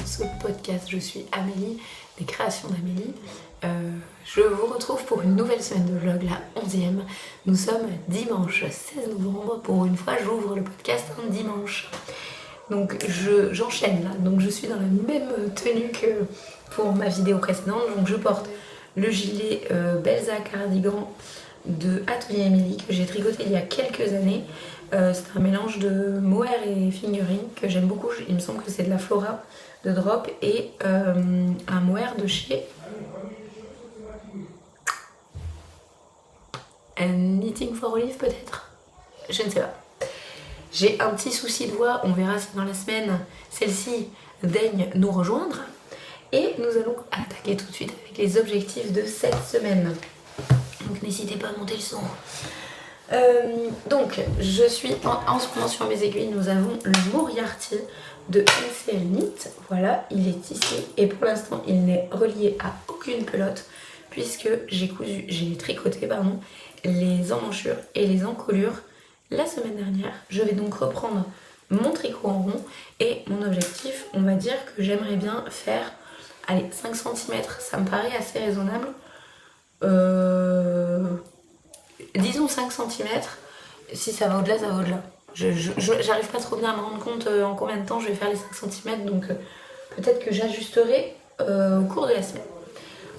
ce podcast. Je suis Amélie, des créations d'Amélie. Je vous retrouve pour une nouvelle semaine de vlog, la 11e. Nous sommes dimanche 16 novembre. Pour une fois, j'ouvre le podcast un dimanche. Donc j'enchaîne là. Donc je suis dans la même tenue que pour ma vidéo précédente. Donc je porte le gilet Belza cardigan de Atelier Amélie que j'ai tricoté il y a quelques années. C'est un mélange de mohair et fingering que j'aime beaucoup. Il me semble que c'est de la Flora de Drop et un mohair de chez Knitting for Olive peut-être. Je ne sais pas. J'ai un petit souci de voix, on verra si dans la semaine celle-ci daigne nous rejoindre. Et nous allons attaquer tout de suite avec les objectifs de cette semaine. Donc n'hésitez pas à monter le son. Donc je suis en ce moment sur mes aiguilles, nous avons le Moriarty de NCL Knit. Voilà, il est tissé et pour l'instant il n'est relié à aucune pelote puisque j'ai tricoté les emmanchures et les encolures la semaine dernière. Je vais donc reprendre mon tricot en rond et mon objectif, on va dire que j'aimerais bien faire, allez, 5 cm, ça me paraît assez raisonnable. Disons 5 cm, si ça va au-delà, ça va au-delà. J'arrive pas trop bien à me rendre compte en combien de temps je vais faire les 5 cm, donc peut-être que j'ajusterai au cours de la semaine.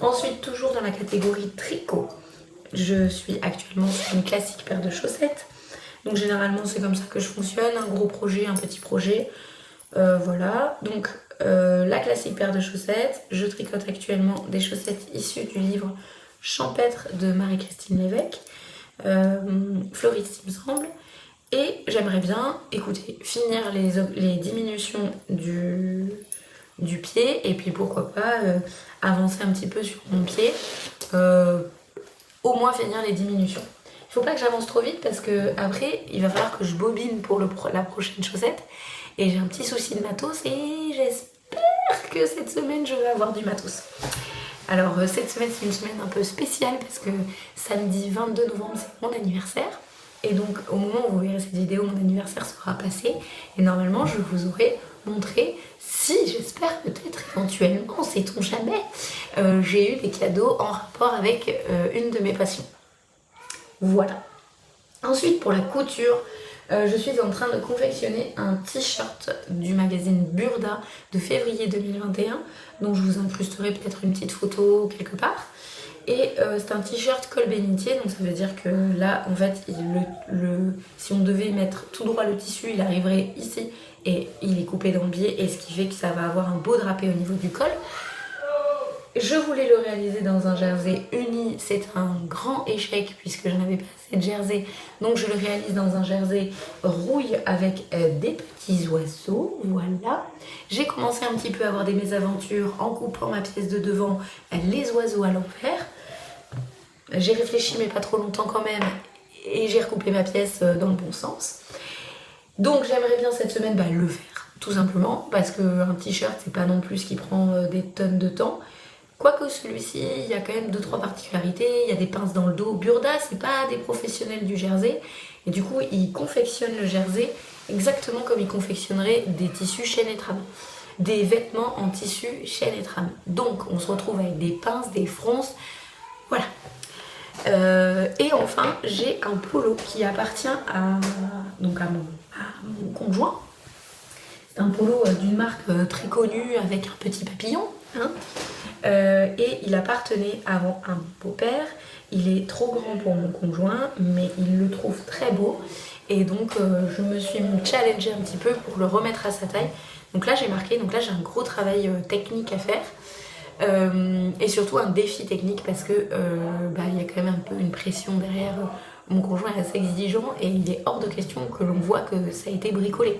Ensuite, toujours dans la catégorie tricot, je suis actuellement sur une classique paire de chaussettes. Donc généralement c'est comme ça que je fonctionne, un gros projet, un petit projet. Voilà, donc la classique paire de chaussettes, je tricote actuellement des chaussettes issues du livre Champêtre de Marie-Christine Lévesque, Floriste il me semble. Et j'aimerais bien, écoutez, finir les diminutions du pied et puis pourquoi pas avancer un petit peu sur mon pied, au moins finir les diminutions. Il faut pas que j'avance trop vite parce que après il va falloir que je bobine pour la prochaine chaussette et j'ai un petit souci de matos et j'espère que cette semaine je vais avoir du matos. Alors cette semaine c'est une semaine un peu spéciale parce que samedi 22 novembre c'est mon anniversaire et donc au moment où vous verrez cette vidéo mon anniversaire sera passé et normalement je vous aurai montré, si j'espère peut-être éventuellement, sait-on jamais, j'ai eu des cadeaux en rapport avec une de mes passions. Voilà. Ensuite pour la couture, je suis en train de confectionner un t-shirt du magazine Burda de février 2021, dont je vous incrusterai peut-être une petite photo quelque part. Et c'est un t-shirt col bénitier, donc ça veut dire que là en fait si on devait mettre tout droit le tissu, il arriverait ici et il est coupé dans le biais, et ce qui fait que ça va avoir un beau drapé au niveau du col. Je voulais le réaliser dans un jersey uni, c'est un grand échec puisque je n'avais pas assez de jersey, donc je le réalise dans un jersey rouille avec des petits oiseaux, voilà. J'ai commencé un petit peu à avoir des mésaventures en coupant ma pièce de devant, les oiseaux à l'envers. J'ai réfléchi mais pas trop longtemps quand même, et j'ai recoupé ma pièce dans le bon sens. Donc j'aimerais bien cette semaine le faire, tout simplement, parce qu'un t-shirt c'est pas non plus ce qui prend des tonnes de temps. Quoique celui-ci, il y a quand même 2-3 particularités, il y a des pinces dans le dos. Burda, c'est pas des professionnels du jersey, et du coup, ils confectionnent le jersey exactement comme ils confectionneraient des tissus chaîne et trame. Des vêtements en tissu chaîne et trame. Donc, on se retrouve avec des pinces, des fronces, voilà. Et enfin, j'ai un polo qui appartient à mon conjoint. C'est un polo d'une marque très connue avec un petit papillon, hein. Et il appartenait avant à mon beau-père. Il est trop grand pour mon conjoint, mais il le trouve très beau. Et donc je me suis challengée un petit peu pour le remettre à sa taille. Donc là j'ai marqué, donc là j'ai un gros travail technique à faire. Et surtout un défi technique parce que il y a quand même un peu une pression derrière. Mon conjoint est assez exigeant et il est hors de question que l'on voit que ça a été bricolé.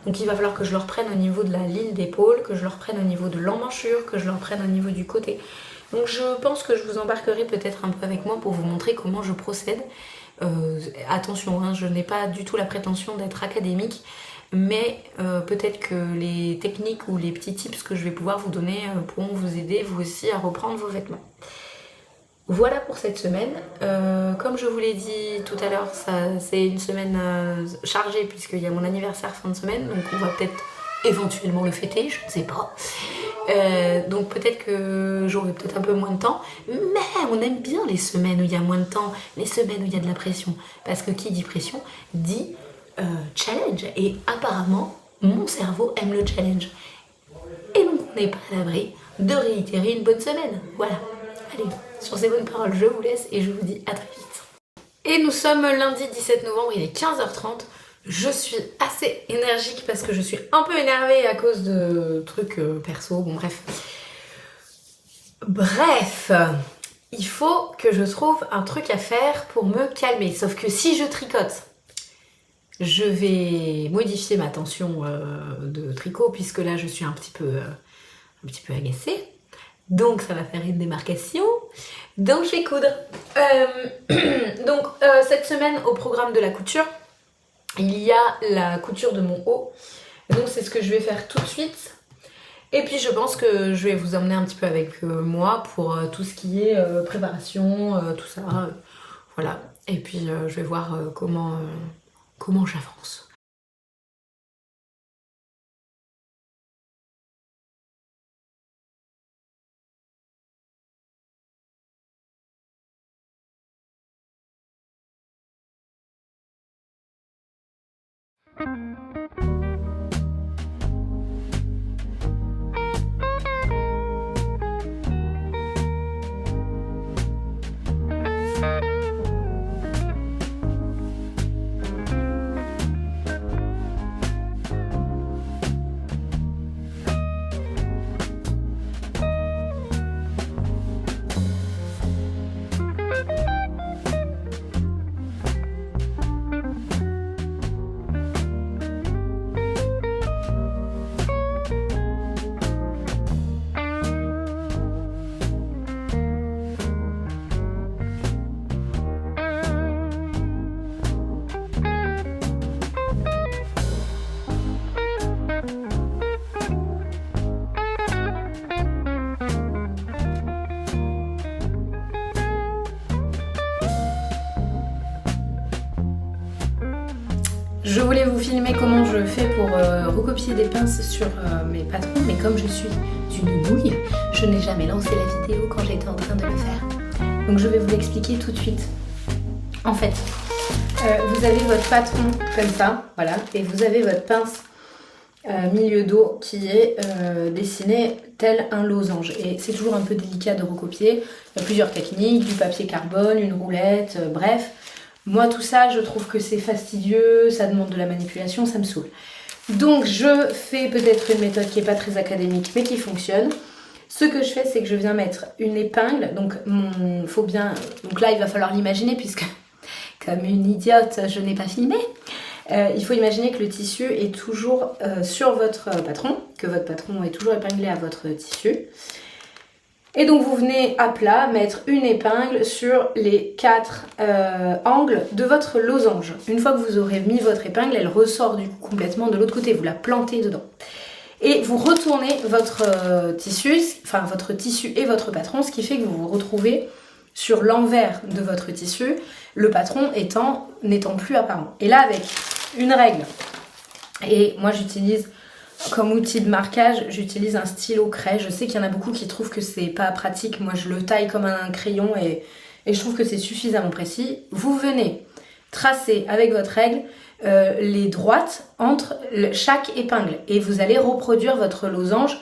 Donc il va falloir que je le reprenne au niveau de la ligne d'épaule, que je le reprenne au niveau de l'emmanchure, que je le reprenne au niveau du côté. Donc je pense que je vous embarquerai peut-être un peu avec moi pour vous montrer comment je procède. Attention, hein, je n'ai pas du tout la prétention d'être académique, mais peut-être que les techniques ou les petits tips que je vais pouvoir vous donner pourront vous aider vous aussi à reprendre vos vêtements. Voilà pour cette semaine. Comme je vous l'ai dit tout à l'heure, c'est une semaine chargée puisqu'il y a mon anniversaire fin de semaine, donc on va peut-être éventuellement le fêter, je ne sais pas. Donc peut-être que j'aurai peut-être un peu moins de temps, mais on aime bien les semaines où il y a moins de temps, les semaines où il y a de la pression, parce que qui dit pression dit challenge, et apparemment mon cerveau aime le challenge, et donc on n'est pas à l'abri de réitérer une bonne semaine. Voilà, allez, sur ces bonnes paroles je vous laisse et je vous dis à très vite. Et nous sommes lundi 17 novembre, il est 15h30. Je suis assez énergique parce que je suis un peu énervée à cause de trucs perso, bon bref. Bref, il faut que je trouve un truc à faire pour me calmer. Sauf que si je tricote, je vais modifier ma tension de tricot puisque là je suis un petit peu agacée. Donc ça va faire une démarcation. Donc je vais coudre. Donc cette semaine au programme de la couture, il y a la couture de mon haut, donc c'est ce que je vais faire tout de suite. Et puis je pense que je vais vous emmener un petit peu avec moi pour tout ce qui est préparation, tout ça, voilà. Et puis je vais voir comment j'avance. Je voulais vous filmer comment je fais pour recopier des pinces sur mes patrons, mais comme je suis une nouille, je n'ai jamais lancé la vidéo quand j'étais en train de le faire. Donc je vais vous l'expliquer tout de suite. En fait, vous avez votre patron comme ça, voilà, et vous avez votre pince milieu dos qui est dessiné tel un losange. Et c'est toujours un peu délicat de recopier. Il y a plusieurs techniques, du papier carbone, une roulette, bref. Moi tout ça je trouve que c'est fastidieux, ça demande de la manipulation, ça me saoule. Donc je fais peut-être une méthode qui n'est pas très académique mais qui fonctionne. Ce que je fais c'est que je viens mettre une épingle, donc donc là il va falloir l'imaginer puisque comme une idiote je n'ai pas filmé. Il faut imaginer que le tissu est toujours sur votre patron, que votre patron est toujours épinglé à votre tissu. Et donc vous venez à plat mettre une épingle sur les 4 angles de votre losange. Une fois que vous aurez mis votre épingle, elle ressort du coup complètement de l'autre côté, vous la plantez dedans. Et vous retournez votre tissu, enfin votre tissu et votre patron, ce qui fait que vous vous retrouvez sur l'envers de votre tissu, le patron n'étant plus apparent. Et là avec une règle, et moi j'utilise comme outil de marquage, j'utilise un stylo craie. Je sais qu'il y en a beaucoup qui trouvent que c'est pas pratique. Moi, je le taille comme un crayon et je trouve que c'est suffisamment précis. Vous venez tracer avec votre règle les droites entre chaque épingle et vous allez reproduire votre losange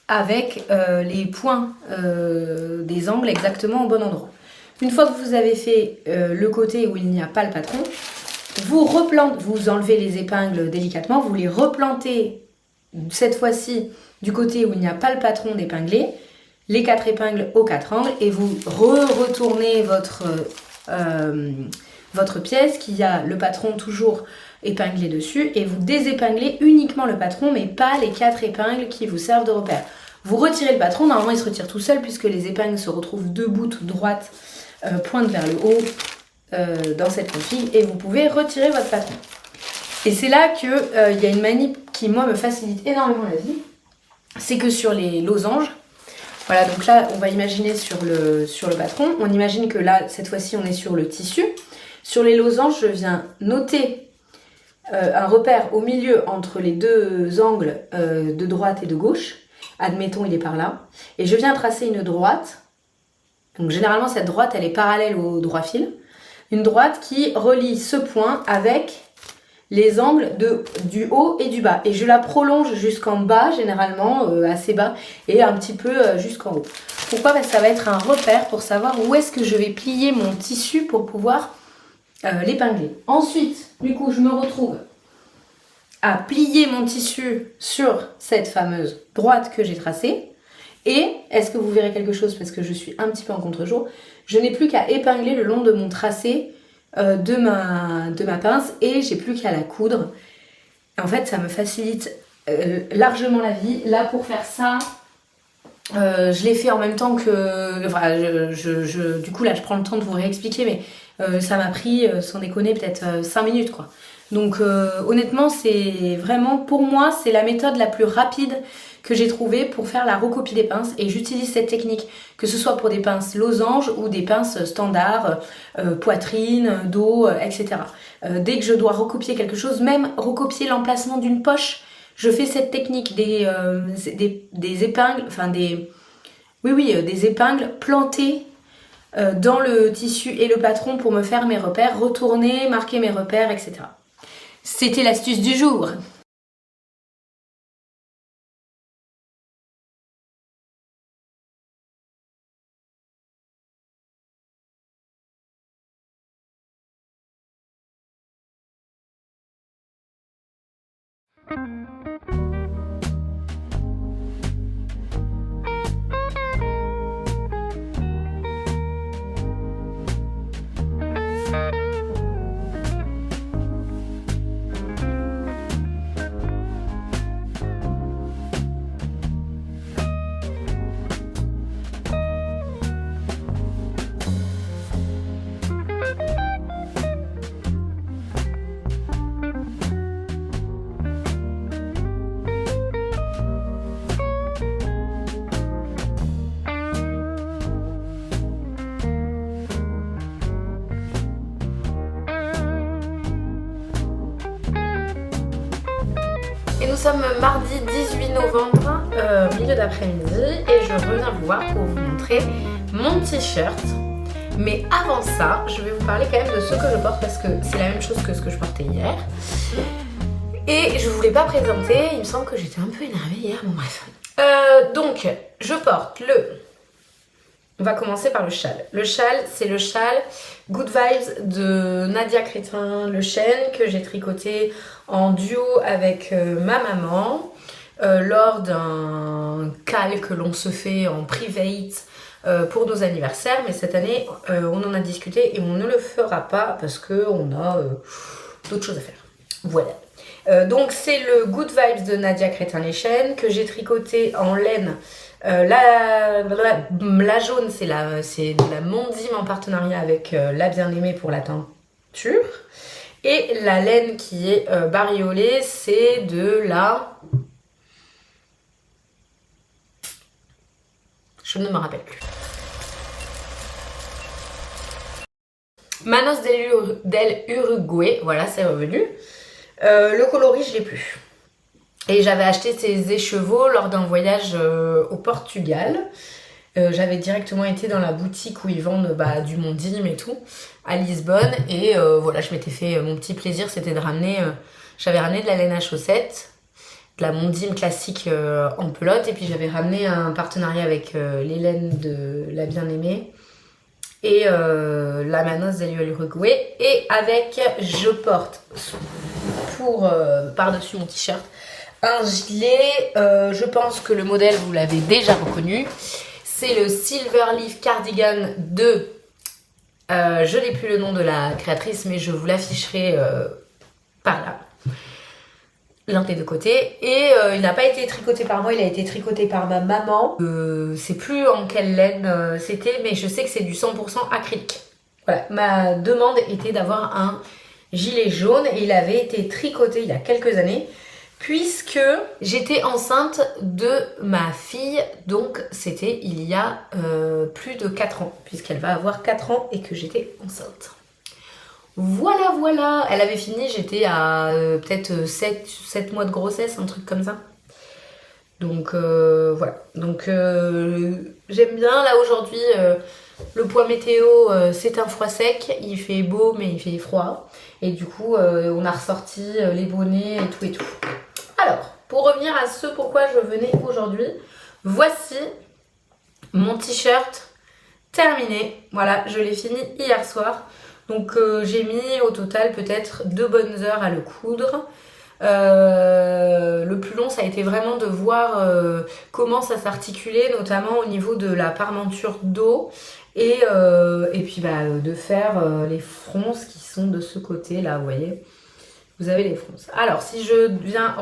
avec les points des angles exactement au bon endroit. Une fois que vous avez fait le côté où il n'y a pas le patron, vous enlevez les épingles délicatement, vous les replantez cette fois-ci du côté où il n'y a pas le patron d'épinglé, les 4 épingles aux 4 angles et vous retournez votre pièce qui a le patron toujours épinglé dessus et vous désépinglez uniquement le patron mais pas les 4 épingles qui vous servent de repère. Vous retirez le patron, normalement il se retire tout seul puisque les épingles se retrouvent debout toutes droites, pointent vers le haut dans cette config et vous pouvez retirer votre patron. Et c'est là qu'il y a une manip qui, moi, me facilite énormément la vie. C'est que sur les losanges, voilà, donc là, on va imaginer sur le patron. On imagine que là, cette fois-ci, on est sur le tissu. Sur les losanges, je viens noter un repère au milieu entre les deux angles de droite et de gauche. Admettons, il est par là. Et je viens tracer une droite. Donc généralement, cette droite, elle est parallèle au droit fil. Une droite qui relie ce point avec les angles du haut et du bas. Et je la prolonge jusqu'en bas, généralement, assez bas, et un petit peu jusqu'en haut. Pourquoi? Parce que ça va être un repère pour savoir où est-ce que je vais plier mon tissu pour pouvoir l'épingler. Ensuite, du coup, je me retrouve à plier mon tissu sur cette fameuse droite que j'ai tracée. Et, est-ce que vous verrez quelque chose parce que je suis un petit peu en contre-jour, je n'ai plus qu'à épingler le long de mon tracé de ma pince et j'ai plus qu'à la coudre. En fait, ça me facilite largement la vie. Là, pour faire ça, je l'ai fait en même temps que... Enfin, du coup, là, je prends le temps de vous réexpliquer, mais ça m'a pris, sans déconner, peut-être 5 minutes, quoi. Donc, honnêtement, c'est vraiment, pour moi, c'est la méthode la plus rapide que j'ai trouvée pour faire la recopie des pinces. Et j'utilise cette technique, que ce soit pour des pinces losanges ou des pinces standards, poitrine, dos, etc. Dès que je dois recopier quelque chose, même recopier l'emplacement d'une poche, je fais cette technique des épingles, enfin des épingles plantées dans le tissu et le patron pour me faire mes repères, retourner, marquer mes repères, etc. C'était l'astuce du jour. Et nous sommes mardi 18 novembre, milieu d'après-midi, et je reviens vous voir pour vous montrer mon t-shirt. Mais avant ça, je vais vous parler quand même de ce que je porte parce que c'est la même chose que ce que je portais hier. Et je voulais pas présenter, il me semble que j'étais un peu énervée hier, bon bref. Donc, je porte on va commencer par le châle. Le châle, c'est le châle Good Vibes de Nadia Crétin Le Chêne que j'ai tricoté en duo avec ma maman lors d'un call que l'on se fait en private pour nos anniversaires. Mais cette année, on en a discuté et on ne le fera pas parce qu'on a d'autres choses à faire. Voilà. Donc c'est le Good Vibes de Nadia Crétin Les Chênes que j'ai tricoté en laine. La jaune, c'est de la Mondim en partenariat avec La Bien-Aimée pour la teinture. Et la laine qui est bariolée, c'est de la... Je ne me rappelle plus. Manos del Uruguay, voilà, c'est revenu. Le coloris, je l'ai plus. Et j'avais acheté ces écheveaux lors d'un voyage au Portugal. J'avais directement été dans la boutique où ils vendent du Mondim et tout, à Lisbonne. Et voilà, je m'étais fait mon petit plaisir, c'était de ramener... j'avais ramené de la laine à chaussettes, de la Mondim classique en pelote. Et puis j'avais ramené un partenariat avec les laines de La Bien-Aimée et la Manos del Uruguay. Et avec, je porte par-dessus mon t-shirt, un gilet, je pense que le modèle vous l'avez déjà reconnu, c'est le Silverleaf Cardigan de, je n'ai plus le nom de la créatrice mais je vous l'afficherai par là, l'un des deux côtés, et il n'a pas été tricoté par moi, il a été tricoté par ma maman, c'est plus en quelle laine c'était, mais je sais que c'est du 100% acrylique. Voilà, ma demande était d'avoir un gilet jaune et il avait été tricoté il y a quelques années, puisque j'étais enceinte de ma fille, donc c'était il y a plus de 4 ans, puisqu'elle va avoir 4 ans et que j'étais enceinte. Voilà, elle avait fini, j'étais à peut-être 7 mois de grossesse, un truc comme ça. Donc voilà, donc j'aime bien là aujourd'hui, le point météo c'est un froid sec, il fait beau mais il fait froid. Et du coup on a ressorti les bonnets et tout et tout. Alors, pour revenir à ce pourquoi je venais aujourd'hui, voici mon t-shirt terminé. Voilà, je l'ai fini hier soir. Donc j'ai mis au total peut-être 2 bonnes heures à le coudre. Le plus long, ça a été vraiment de voir comment ça s'articulait, notamment au niveau de la parmenture dos et puis de faire les fronces qui sont de ce côté-là, vous voyez. Vous avez les fronces. Alors, si je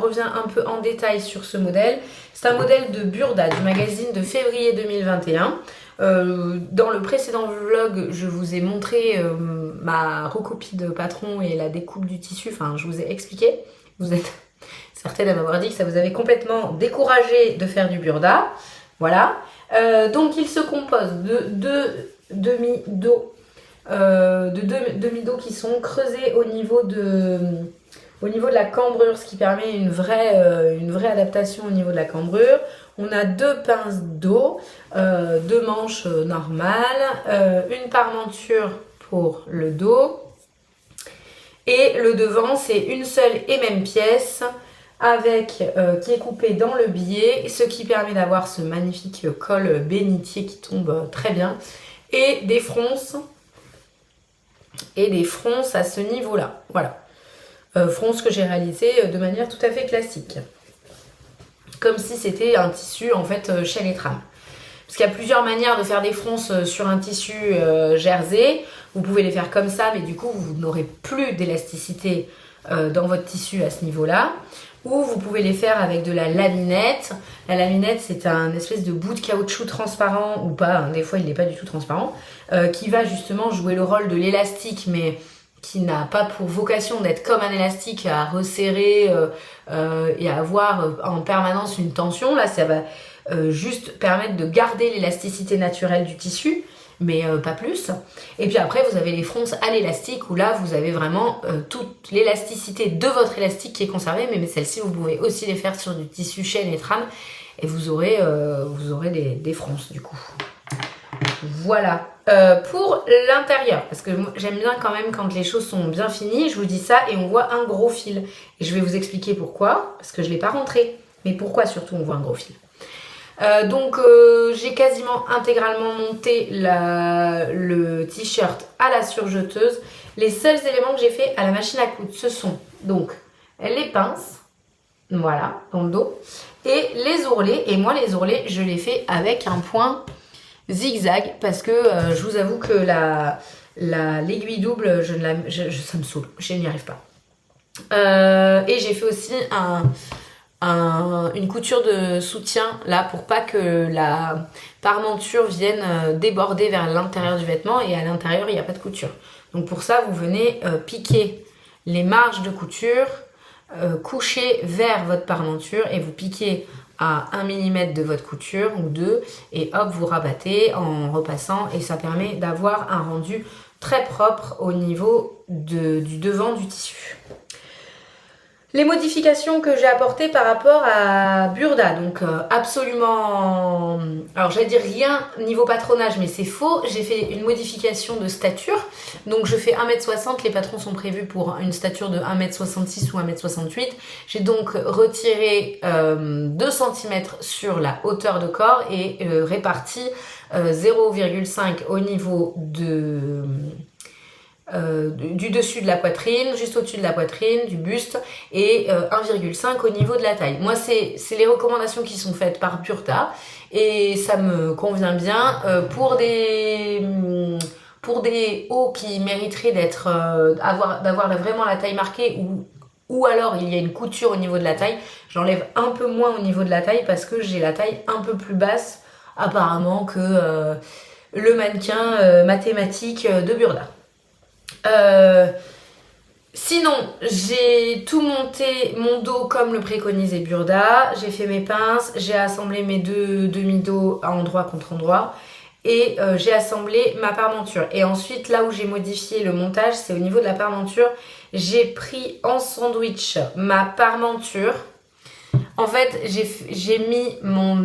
reviens un peu en détail sur ce modèle, c'est un modèle de Burda du magazine de février 2021. Dans le précédent vlog, je vous ai montré ma recopie de patron et la découpe du tissu. Enfin, je vous ai expliqué. Vous êtes certaines à m'avoir dit que ça vous avait complètement découragé de faire du Burda. Voilà. Donc, il se compose de deux demi-dos. Demi-dos qui sont creusés au niveau de la cambrure, ce qui permet une vraie adaptation au niveau de la cambrure. On a 2 pinces dos, 2 manches normales, une parmenture pour le dos. Et le devant, c'est une seule et même pièce qui est coupée dans le biais, ce qui permet d'avoir ce magnifique col bénitier qui tombe très bien. Et des fronces à ce niveau-là. Voilà. Fronces que j'ai réalisées de manière tout à fait classique. Comme si c'était un tissu en fait chaîne et trame. Parce qu'il y a plusieurs manières de faire des fronces sur un tissu jersey. Vous pouvez les faire comme ça, mais du coup vous n'aurez plus d'élasticité dans votre tissu à ce niveau-là. Ou vous pouvez les faire avec de la laminette. La laminette, c'est un espèce de bout de caoutchouc transparent, ou pas, hein, des fois il n'est pas du tout transparent, qui va justement jouer le rôle de l'élastique, mais qui n'a pas pour vocation d'être comme un élastique à resserrer et à avoir en permanence une tension. Là, ça va juste permettre de garder l'élasticité naturelle du tissu, mais pas plus. Et puis après, vous avez les fronces à l'élastique, où là, vous avez vraiment toute l'élasticité de votre élastique qui est conservée, mais celle-ci, vous pouvez aussi les faire sur du tissu chaîne et trame, et vous aurez des fronces, du coup. Voilà. Pour l'intérieur, parce que j'aime bien quand même quand les choses sont bien finies, je vous dis ça, et on voit un gros fil. Et je vais vous expliquer pourquoi, parce que je ne l'ai pas rentré. Mais pourquoi surtout on voit un gros fil. Donc j'ai quasiment intégralement monté le t-shirt à la surjeteuse. Les seuls éléments que j'ai fait à la machine à coudre, ce sont donc les pinces, voilà, dans le dos, et les ourlets. Et moi les ourlets, je les fais avec un point zigzag, parce que je vous avoue que l'aiguille double, ça me saoule, je n'y arrive pas. Et j'ai fait aussi une couture de soutien là pour pas que la parmenture vienne déborder vers l'intérieur du vêtement, et à l'intérieur il n'y a pas de couture. Donc pour ça vous venez piquer les marges de couture, coucher vers votre parmenture, et vous piquez à 1 mm de votre couture ou 2, et hop, vous rabattez en repassant, et ça permet d'avoir un rendu très propre au niveau du devant du tissu. Les modifications que j'ai apportées par rapport à Burda, donc absolument, alors j'allais dire rien niveau patronage, mais c'est faux, j'ai fait une modification de stature, donc je fais 1,60 m, les patrons sont prévus pour une stature de 1,66 m ou 1,68 m, j'ai donc retiré 2 cm sur la hauteur de corps et réparti 0,5 au niveau du dessus de la poitrine, juste au-dessus de la poitrine, du buste, et 1,5 au niveau de la taille. Moi, c'est les recommandations qui sont faites par Burda, et ça me convient bien. Pour des hauts qui mériteraient d'avoir vraiment la taille marquée, ou alors il y a une couture au niveau de la taille, j'enlève un peu moins au niveau de la taille, parce que j'ai la taille un peu plus basse apparemment que le mannequin mathématique de Burda. Sinon, j'ai tout monté mon dos comme le préconisait Burda, j'ai fait mes pinces, j'ai assemblé mes 2 demi-dos à endroit contre endroit, et j'ai assemblé ma parmenture. Et ensuite, là où j'ai modifié le montage, c'est au niveau de la parmenture. J'ai pris en sandwich ma parmenture. En fait, j'ai mis mon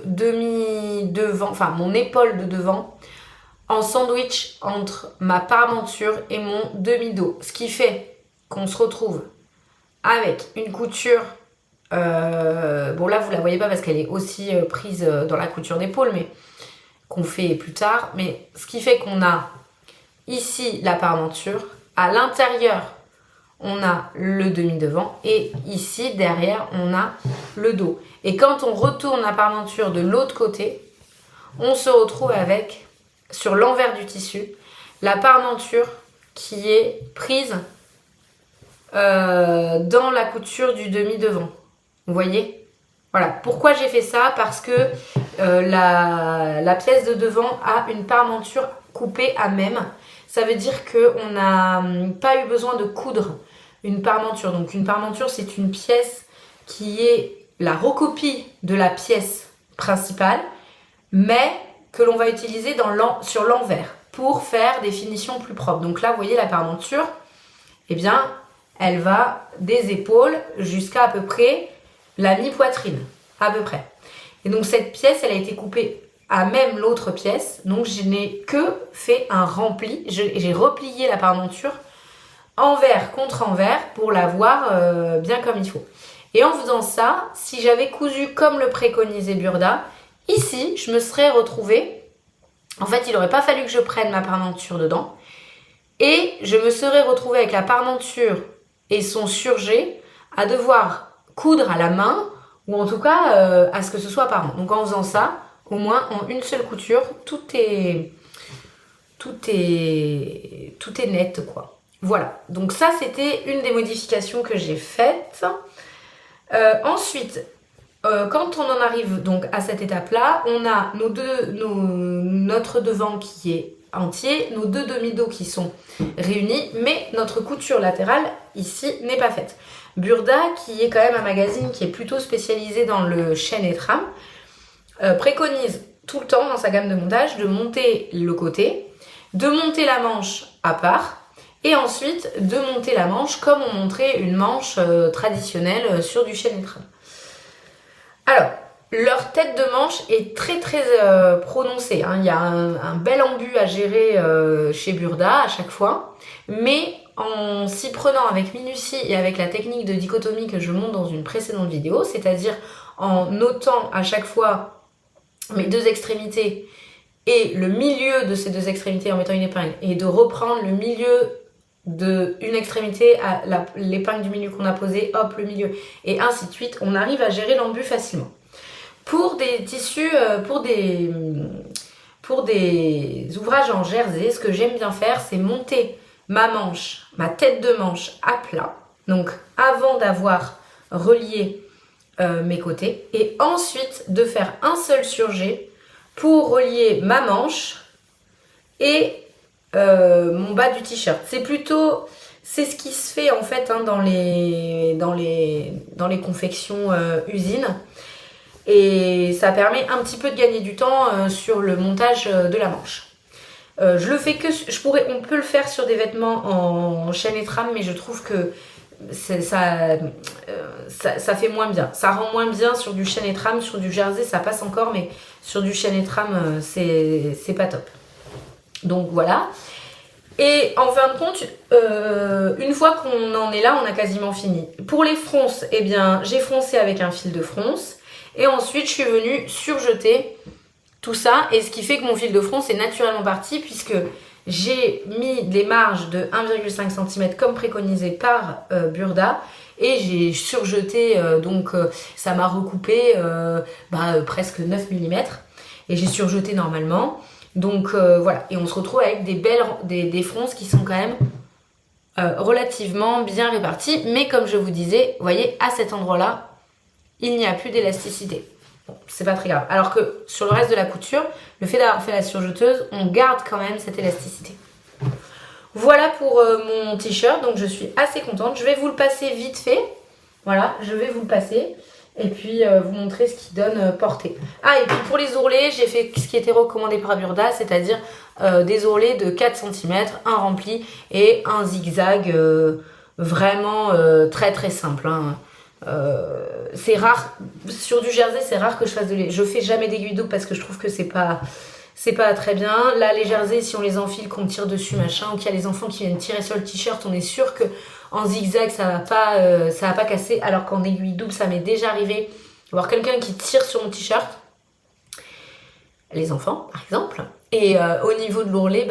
demi-devant, enfin mon épaule de devant en sandwich entre ma parmenture et mon demi-dos. Ce qui fait qu'on se retrouve avec une couture. Bon là, vous la voyez pas parce qu'elle est aussi prise dans la couture d'épaule, mais qu'on fait plus tard. Mais ce qui fait qu'on a ici la parmenture. À l'intérieur, on a le demi-devant et ici, derrière, on a le dos. Et quand on retourne la parmenture de l'autre côté, on se retrouve avec, sur l'envers du tissu, la parmenture qui est prise dans la couture du demi-devant. Vous voyez ? Voilà. Pourquoi j'ai fait ça ? Parce que la pièce de devant a une parmenture coupée à même. Ça veut dire qu'on n'a pas eu besoin de coudre une parmenture. Donc une parmenture, c'est une pièce qui est la recopie de la pièce principale, mais que l'on va utiliser sur l'envers pour faire des finitions plus propres. Donc là, vous voyez la parmenture, eh bien, elle va des épaules jusqu'à peu près la mi-poitrine, à peu près. Et donc cette pièce, elle a été coupée à même l'autre pièce, donc je n'ai que fait un rempli. J'ai replié la parmenture envers contre envers pour la voir bien comme il faut. Et en faisant ça, si j'avais cousu comme le préconisait Burda, ici, je me serais retrouvée, en fait, il n'aurait pas fallu que je prenne ma parmenture dedans, et je me serais retrouvée avec la parmenture et son surjet à devoir coudre à la main, ou en tout cas à ce que ce soit apparent. Donc en faisant ça, au moins en une seule couture, tout est net, quoi. Voilà, donc ça c'était une des modifications que j'ai faites. Ensuite, quand on en arrive donc à cette étape-là, on a notre devant qui est entier, nos deux demi-dos qui sont réunis, mais notre couture latérale ici n'est pas faite. Burda, qui est quand même un magazine qui est plutôt spécialisé dans le chêne et trame, préconise tout le temps dans sa gamme de montage de monter le côté, de monter la manche à part, et ensuite de monter la manche comme on montrait une manche traditionnelle sur du chêne et trame. Alors, leur tête de manche est très très prononcée, hein. Il y a un bel embu à gérer chez Burda à chaque fois, mais en s'y prenant avec minutie et avec la technique de dichotomie que je montre dans une précédente vidéo, c'est-à-dire en notant à chaque fois mes deux extrémités et le milieu de ces deux extrémités en mettant une épingle, et de reprendre le milieu d'une extrémité à l'épingle du milieu qu'on a posée, hop, le milieu, et ainsi de suite, on arrive à gérer l'embu facilement. Pour des tissus, pour des ouvrages en jersey, ce que j'aime bien faire, c'est monter ma tête de manche à plat, donc avant d'avoir relié mes côtés, et ensuite de faire un seul surjet pour relier ma manche et mon bas du t-shirt. C'est ce qui se fait en fait, hein, dans les confections usines, et ça permet un petit peu de gagner du temps sur le montage de la manche. On peut le faire sur des vêtements en chêne et trame, mais je trouve que ça fait moins bien. Ça rend moins bien sur du chêne et trame. Sur du jersey, ça passe encore, mais sur du chêne et trame, c'est pas top. Donc voilà. Et en fin de compte, une fois qu'on en est là, on a quasiment fini. Pour les fronces, eh bien, j'ai froncé avec un fil de fronce. Et ensuite, je suis venue surjeter tout ça. Et ce qui fait que mon fil de fronce est naturellement parti, puisque j'ai mis des marges de 1,5 cm comme préconisé par Burda. Et j'ai surjeté, donc ça m'a recoupé presque 9 mm. Et j'ai surjeté normalement. Donc voilà, et on se retrouve avec des fronces qui sont quand même relativement bien réparties. Mais comme je vous disais, vous voyez, à cet endroit-là, il n'y a plus d'élasticité. Bon, c'est pas très grave. Alors que sur le reste de la couture, le fait d'avoir fait la surjeteuse, on garde quand même cette élasticité. Voilà pour mon t-shirt, donc je suis assez contente. Je vais vous le passer vite fait. Voilà, je vais vous le passer. et puis vous montrer ce qui donne portée. Ah, et puis pour les ourlets, j'ai fait ce qui était recommandé par Burda, c'est-à-dire des ourlets de 4 cm, un rempli et un zigzag vraiment très très simple. Hein. C'est rare, sur du jersey, c'est rare que je fasse de lait. Je fais jamais d'aiguille double parce que je trouve que c'est pas très bien. Là, les jerseys, si on les enfile, qu'on tire dessus, machin, ou qu'il y a les enfants qui viennent tirer sur le t-shirt, on est sûr que en zigzag, ça va pas casser. Alors qu'en aiguille double, ça m'est déjà arrivé de voir quelqu'un qui tire sur mon t-shirt, les enfants, par exemple. Et au niveau de l'ourlet,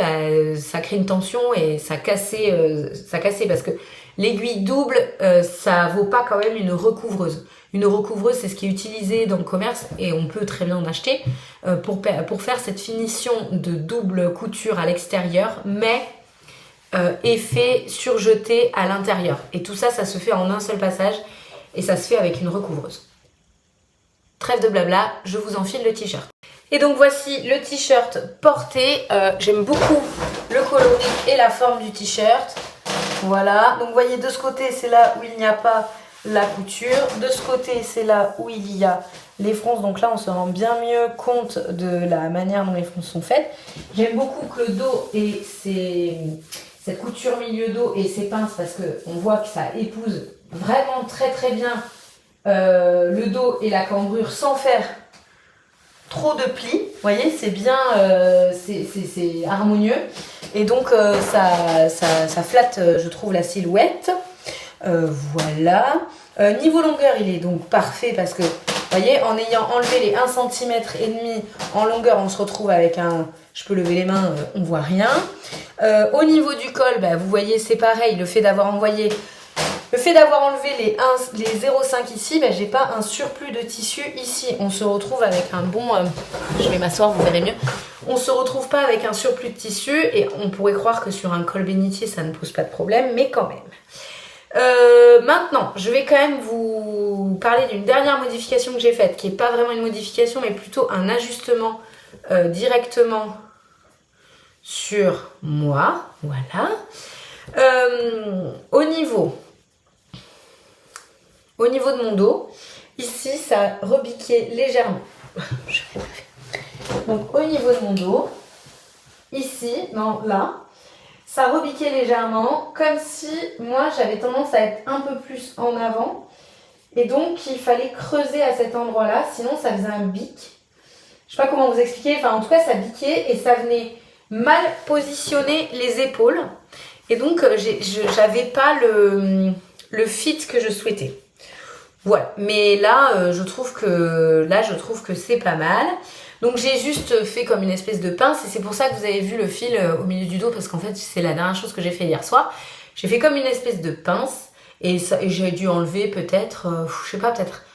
ça crée une tension et ça cassait parce que l'aiguille double, ça vaut pas quand même une recouvreuse. Une recouvreuse, c'est ce qui est utilisé dans le commerce et on peut très bien en acheter pour faire cette finition de double couture à l'extérieur, mais effet surjeté à l'intérieur. Et tout ça, ça se fait en un seul passage et ça se fait avec une recouvreuse. Trêve de blabla, je vous enfile le t-shirt. Et donc voici le t-shirt porté. J'aime beaucoup le coloris et la forme du t-shirt. Voilà, donc vous voyez de ce côté c'est là où il n'y a pas la couture. De ce côté c'est là où il y a les fronces. Donc là on se rend bien mieux compte de la manière dont les fronces sont faites. J'aime beaucoup que le dos ait cette couture milieu dos et ses pinces parce qu'on voit que ça épouse vraiment très très bien le dos et la cambrure sans faire trop de plis, vous voyez, c'est bien, c'est harmonieux et donc ça flatte, je trouve, la silhouette. Voilà. Niveau longueur, il est donc parfait parce que, vous voyez, en ayant enlevé les 1,5 cm en longueur, on se retrouve avec un, je peux lever les mains, on voit rien. Au niveau du col, vous voyez, c'est pareil, le fait d'avoir enlevé les 0,5 ici, j'ai pas un surplus de tissu ici. On se retrouve avec un bon... je vais m'asseoir, vous verrez mieux. On se retrouve pas avec un surplus de tissu et on pourrait croire que sur un col bénitier, ça ne pose pas de problème, mais quand même. Maintenant, je vais quand même vous parler d'une dernière modification que j'ai faite, qui n'est pas vraiment une modification, mais plutôt un ajustement directement sur moi. Voilà. Au niveau de mon dos, ici, ça a rebiqué légèrement. Donc, au niveau de mon dos, ici, non, là, ça a rebiqué légèrement, comme si moi, j'avais tendance à être un peu plus en avant. Et donc, il fallait creuser à cet endroit-là, sinon ça faisait un bic. Je sais pas comment vous expliquer, enfin, en tout cas, ça biquait et ça venait mal positionner les épaules. Et donc, j'avais pas le fit que je souhaitais. Voilà, mais là, je trouve que c'est pas mal. Donc j'ai juste fait comme une espèce de pince et c'est pour ça que vous avez vu le fil au milieu du dos parce qu'en fait c'est la dernière chose que j'ai fait hier soir. J'ai fait comme une espèce de pince et j'ai dû enlever peut-être, je sais pas, peut-être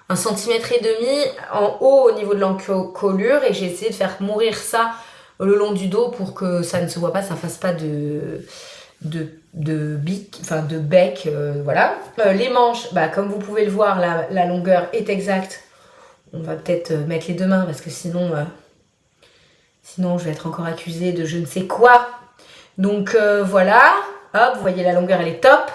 1,5 cm en haut au niveau de l'encolure et j'ai essayé de faire mourir ça le long du dos pour que ça ne se voit pas, ça fasse pas de bic, enfin de bec, voilà. Les manches, comme vous pouvez le voir, la longueur est exacte. On va peut-être mettre les deux mains parce que sinon je vais être encore accusée de je ne sais quoi. Donc voilà, hop, vous voyez la longueur elle est top.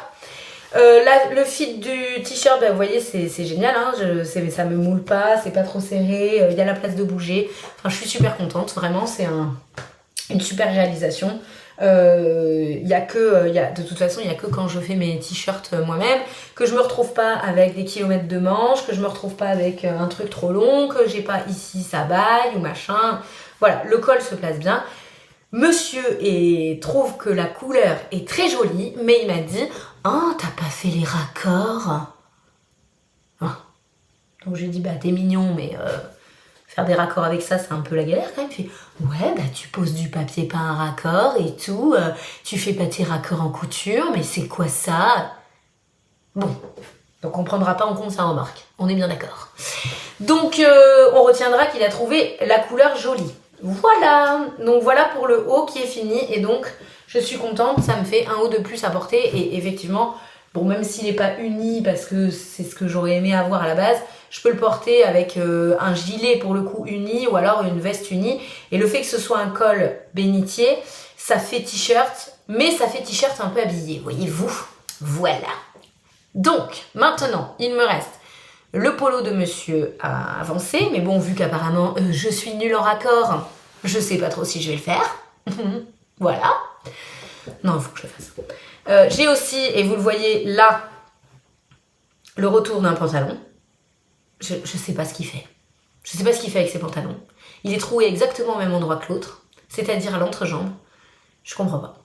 Le fit du t-shirt, vous voyez c'est génial, hein, ça me moule pas, c'est pas trop serré, il y a la place de bouger. Enfin je suis super contente, vraiment c'est une super réalisation. De toute façon, il n'y a que quand je fais mes t-shirts moi-même que je me retrouve pas avec des kilomètres de manches, que je me retrouve pas avec un truc trop long, que j'ai pas ici ça baille ou machin. Voilà, le col se place bien. Monsieur trouve que la couleur est très jolie, mais il m'a dit « Oh, t'as pas fait les raccords ?» Donc je lui ai dit « T'es mignon, mais... faire des raccords avec ça, c'est un peu la galère quand même. Il fait, ouais, tu poses du papier peint à raccord et tout. Tu fais pas tes raccords en couture, mais c'est quoi ça? Bon, donc on prendra pas en compte sa remarque. On est bien d'accord. Donc on retiendra qu'il a trouvé la couleur jolie. Voilà. Donc voilà pour le haut qui est fini. Et donc je suis contente. Ça me fait un haut de plus à porter. Et effectivement, bon, même s'il n'est pas uni parce que c'est ce que j'aurais aimé avoir à la base, je peux le porter avec un gilet pour le coup uni ou alors une veste unie. Et le fait que ce soit un col bénitier, ça fait t-shirt, mais ça fait t-shirt un peu habillé, voyez-vous. Voilà. Donc, maintenant, il me reste Le polo de monsieur a avancé, mais bon, vu qu'apparemment je suis nulle en raccord, je sais pas trop si je vais le faire. Voilà. Non, il faut que je le fasse. J'ai aussi, et vous le voyez là, le retour d'un pantalon. Je sais pas ce qu'il fait. Je sais pas ce qu'il fait avec ses pantalons. Il est troué exactement au même endroit que l'autre, c'est-à-dire à l'entrejambe. Je comprends pas.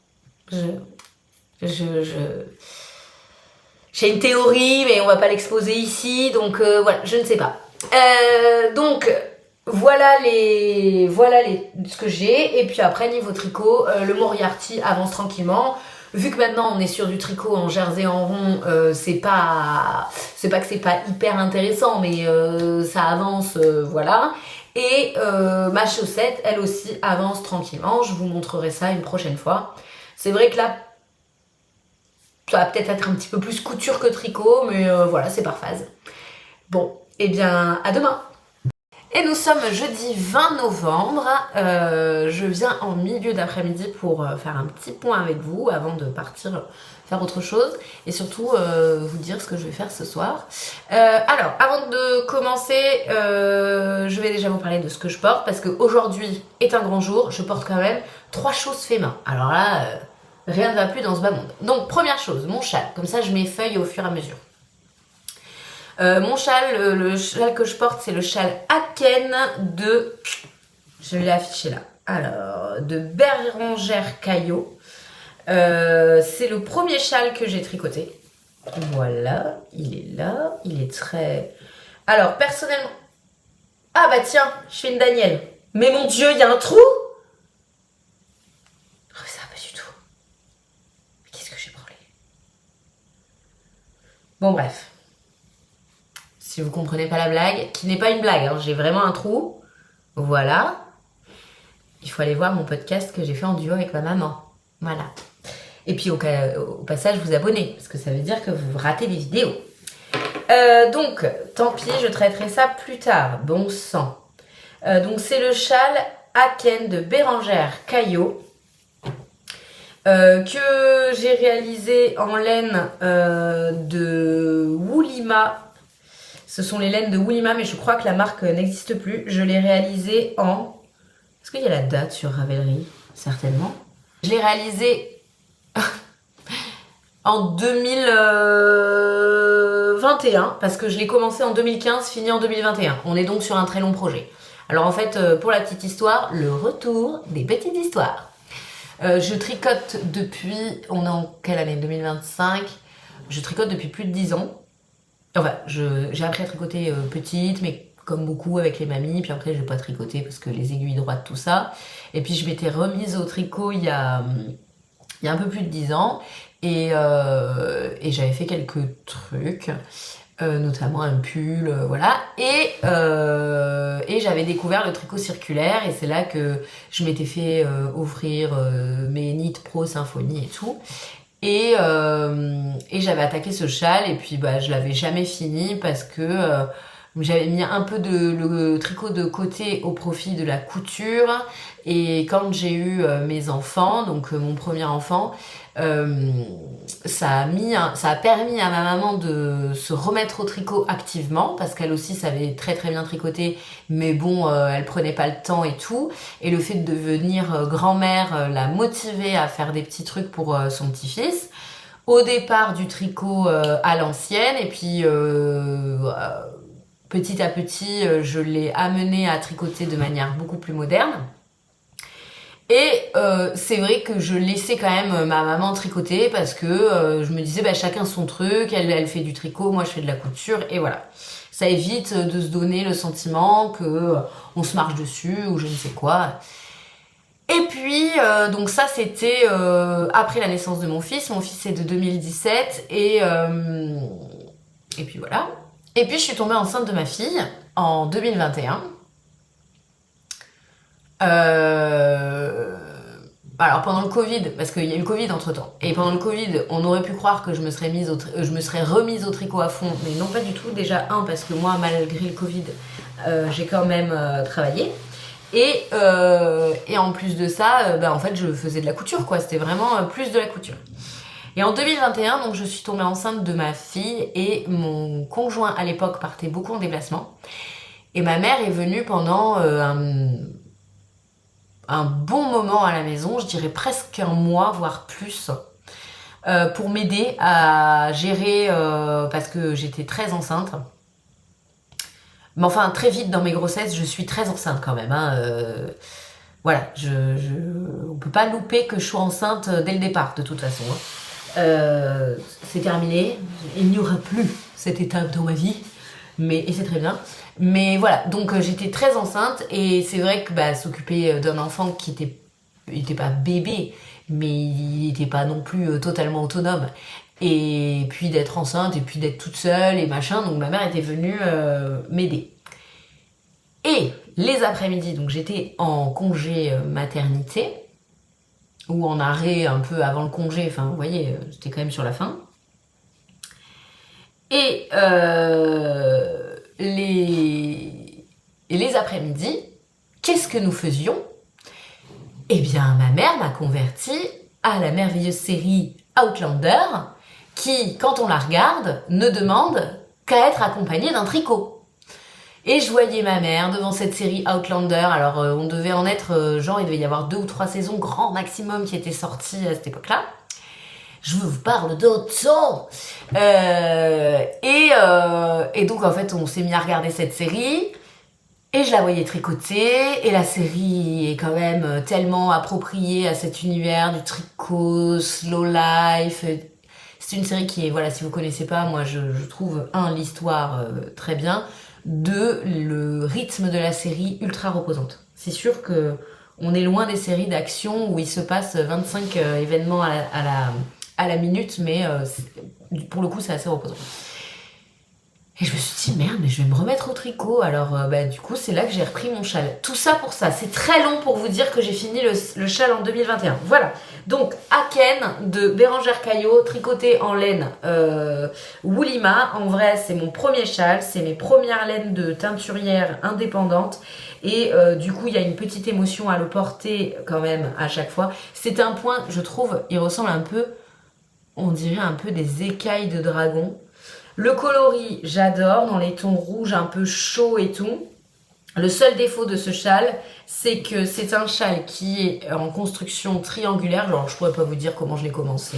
J'ai une théorie, mais on va pas l'exposer ici, donc voilà, je ne sais pas. Donc voilà ce que j'ai. Et puis après, niveau tricot, le Moriarty avance tranquillement. Vu que maintenant on est sur du tricot en jersey en rond, c'est pas que c'est pas hyper intéressant, mais ça avance, voilà. Et ma chaussette, elle aussi, avance tranquillement. Je vous montrerai ça une prochaine fois. C'est vrai que là, ça va peut-être être un petit peu plus couture que tricot, mais voilà, c'est par phase. Bon, et bien, à demain. Et nous sommes jeudi 20 novembre, je viens en milieu d'après-midi pour faire un petit point avec vous avant de partir faire autre chose et surtout vous dire ce que je vais faire ce soir. Alors, avant de commencer, je vais déjà vous parler de ce que je porte parce qu'aujourd'hui est un grand jour, je porte quand même 3 choses fait main. Alors là, rien ne va plus dans ce bas monde. Donc, première chose, mon châle, comme ça je m'effeuille au fur et à mesure. Mon châle, le châle que je porte, c'est le châle Aken de... Je l'ai affiché là. Alors, de Bérengère Caillot. C'est le premier châle que j'ai tricoté. Voilà, il est là. Il est très... Alors, personnellement... Ah bah tiens, je fais une Danielle. Mais mon Dieu, il y a un trou! Oh, ça va pas du tout. Mais qu'est-ce que j'ai branlé? Bon, bref. Si vous comprenez pas la blague, qui n'est pas une blague, hein, j'ai vraiment un trou. Voilà. Il faut aller voir mon podcast que j'ai fait en duo avec ma maman. Voilà. Et puis au passage, vous abonner, parce que ça veut dire que vous ratez les vidéos. Donc, tant pis, je traiterai ça plus tard. Bon sang. Donc c'est le châle Aken de Bérengère Caillot. Que j'ai réalisé en laine de Woolima. Ce sont les laines de Woolima, mais je crois que la marque n'existe plus. Je l'ai réalisé en... Est-ce qu'il y a la date sur Ravelry? Certainement. Je l'ai réalisé en 2021, parce que je l'ai commencé en 2015, fini en 2021. On est donc sur un très long projet. Alors en fait, pour la petite histoire, le retour des petites histoires. Je tricote depuis... On est en quelle année? 2025. Je tricote depuis plus de 10 ans. Enfin, j'ai appris à tricoter petite, mais comme beaucoup avec les mamies. Puis après, je n'ai pas tricoté parce que les aiguilles droites, tout ça. Et puis, je m'étais remise au tricot il y a un peu plus de 10 ans. Et j'avais fait quelques trucs, notamment un pull, voilà. Et j'avais découvert le tricot circulaire. Et c'est là que je m'étais fait offrir mes Knit Pro Symphony et tout. Et j'avais attaqué ce châle et puis bah je l'avais jamais fini parce que j'avais mis un peu le tricot de côté au profit de la couture. Et quand j'ai eu mes enfants, donc mon premier enfant, ça a permis à ma maman de se remettre au tricot activement parce qu'elle aussi savait très très bien tricoter, mais bon, elle prenait pas le temps et tout. Et le fait de devenir grand-mère l'a motivée à faire des petits trucs pour son petit-fils. Au départ du tricot à l'ancienne, et puis petit à petit, je l'ai amené à tricoter de manière beaucoup plus moderne. Et c'est vrai que je laissais quand même ma maman tricoter parce que je me disais bah, chacun son truc, elle fait du tricot, moi je fais de la couture et voilà. Ça évite de se donner le sentiment que on se marche dessus ou je ne sais quoi. Et puis donc ça c'était après la naissance de mon fils est de 2017 et puis voilà. Et puis je suis tombée enceinte de ma fille en 2021. Alors pendant le Covid, parce qu'il y a eu le Covid entre temps, et pendant le Covid, on aurait pu croire que je me serais remise au tricot à fond, mais non pas du tout. Déjà parce que moi, malgré le Covid, j'ai quand même travaillé, et en plus de ça, en fait, je faisais de la couture, quoi. C'était vraiment plus de la couture. Et en 2021, donc je suis tombée enceinte de ma fille et mon conjoint à l'époque partait beaucoup en déplacement. Et ma mère est venue pendant un bon moment à la maison, je dirais presque un mois, voire plus, pour m'aider à gérer, parce que j'étais très enceinte. Mais enfin, très vite dans mes grossesses, je suis très enceinte quand même. Hein, voilà, on peut pas louper que je sois enceinte dès le départ, de toute façon. Hein. C'est terminé, il n'y aura plus cette étape dans ma vie, et c'est très bien. Mais voilà, donc j'étais très enceinte et c'est vrai que s'occuper d'un enfant qui était pas bébé, mais il n'était pas non plus totalement autonome. Et puis d'être enceinte et puis d'être toute seule et machin, donc ma mère était venue m'aider. Et les après-midi, donc j'étais en congé maternité, ou en arrêt un peu avant le congé, enfin vous voyez, j'étais quand même sur la fin. Et les après-midi, qu'est-ce que nous faisions? Eh bien, ma mère m'a convertie à la merveilleuse série Outlander, qui, quand on la regarde, ne demande qu'à être accompagnée d'un tricot. Et je voyais ma mère devant cette série Outlander, alors on devait en être, il devait y avoir 2 ou 3 saisons grand maximum qui étaient sorties à cette époque-là. Je vous parle d'autant. Et donc en fait on s'est mis à regarder cette série et je la voyais tricoter et la série est quand même tellement appropriée à cet univers du tricot, slow life. C'est une série qui est, voilà, si vous connaissez pas, moi je trouve l'histoire très bien, le rythme de la série ultra reposante. C'est sûr que on est loin des séries d'action où il se passe 25 événements à la minute, mais pour le coup c'est assez reposant. Et je me suis dit merde, mais je vais me remettre au tricot. Alors du coup c'est là que j'ai repris mon châle. Tout ça pour ça, c'est très long pour vous dire que j'ai fini le châle en 2021. Voilà, donc Aken de Bérangère Caillot, tricoté en laine Woolima. En vrai c'est mon premier châle, c'est mes premières laines de teinturière indépendante. Et du coup il y a une petite émotion à le porter quand même à chaque fois. C'est un point, je trouve, il ressemble un peu, on dirait un peu des écailles de dragon. Le coloris, j'adore, dans les tons rouges un peu chauds et tout. Le seul défaut de ce châle, c'est que c'est un châle qui est en construction triangulaire. Genre, je pourrais pas vous dire comment je l'ai commencé.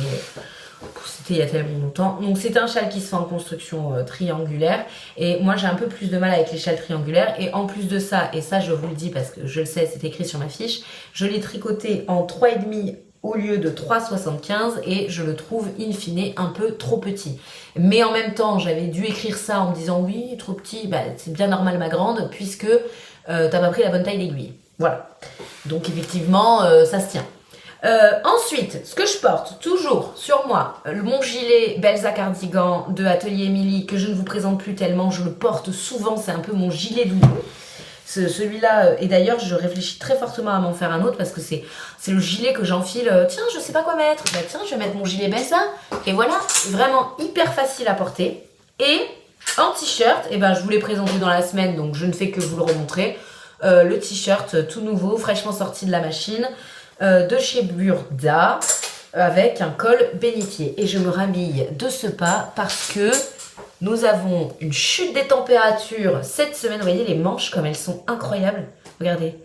C'était il y a tellement longtemps. Donc c'est un châle qui se fait en construction triangulaire. Et moi j'ai un peu plus de mal avec les châles triangulaires. Et en plus de ça, et ça je vous le dis parce que je le sais, c'est écrit sur ma fiche, je l'ai tricoté en 3,5 au lieu de 3,75 et je le trouve in fine un peu trop petit. Mais en même temps, j'avais dû écrire ça en me disant oui, trop petit, c'est bien normal ma grande, puisque t'as pas pris la bonne taille d'aiguille. Voilà. Donc effectivement, ça se tient. Ensuite, ce que je porte toujours sur moi, mon gilet Belza Cardigan de Atelier Émilie, que je ne vous présente plus tellement, je le porte souvent, c'est un peu mon gilet doudou. Celui-là, et d'ailleurs je réfléchis très fortement à m'en faire un autre parce que c'est le gilet que j'enfile, tiens je sais pas quoi mettre, tiens je vais mettre mon gilet Belza, et voilà, vraiment hyper facile à porter. Et en t-shirt, je vous l'ai présenté dans la semaine donc je ne fais que vous le remontrer, le t-shirt tout nouveau, fraîchement sorti de la machine, de chez Burda, avec un col bénitier. Et je me rhabille de ce pas parce que nous avons une chute des températures cette semaine. Vous voyez les manches comme elles sont incroyables. Regardez.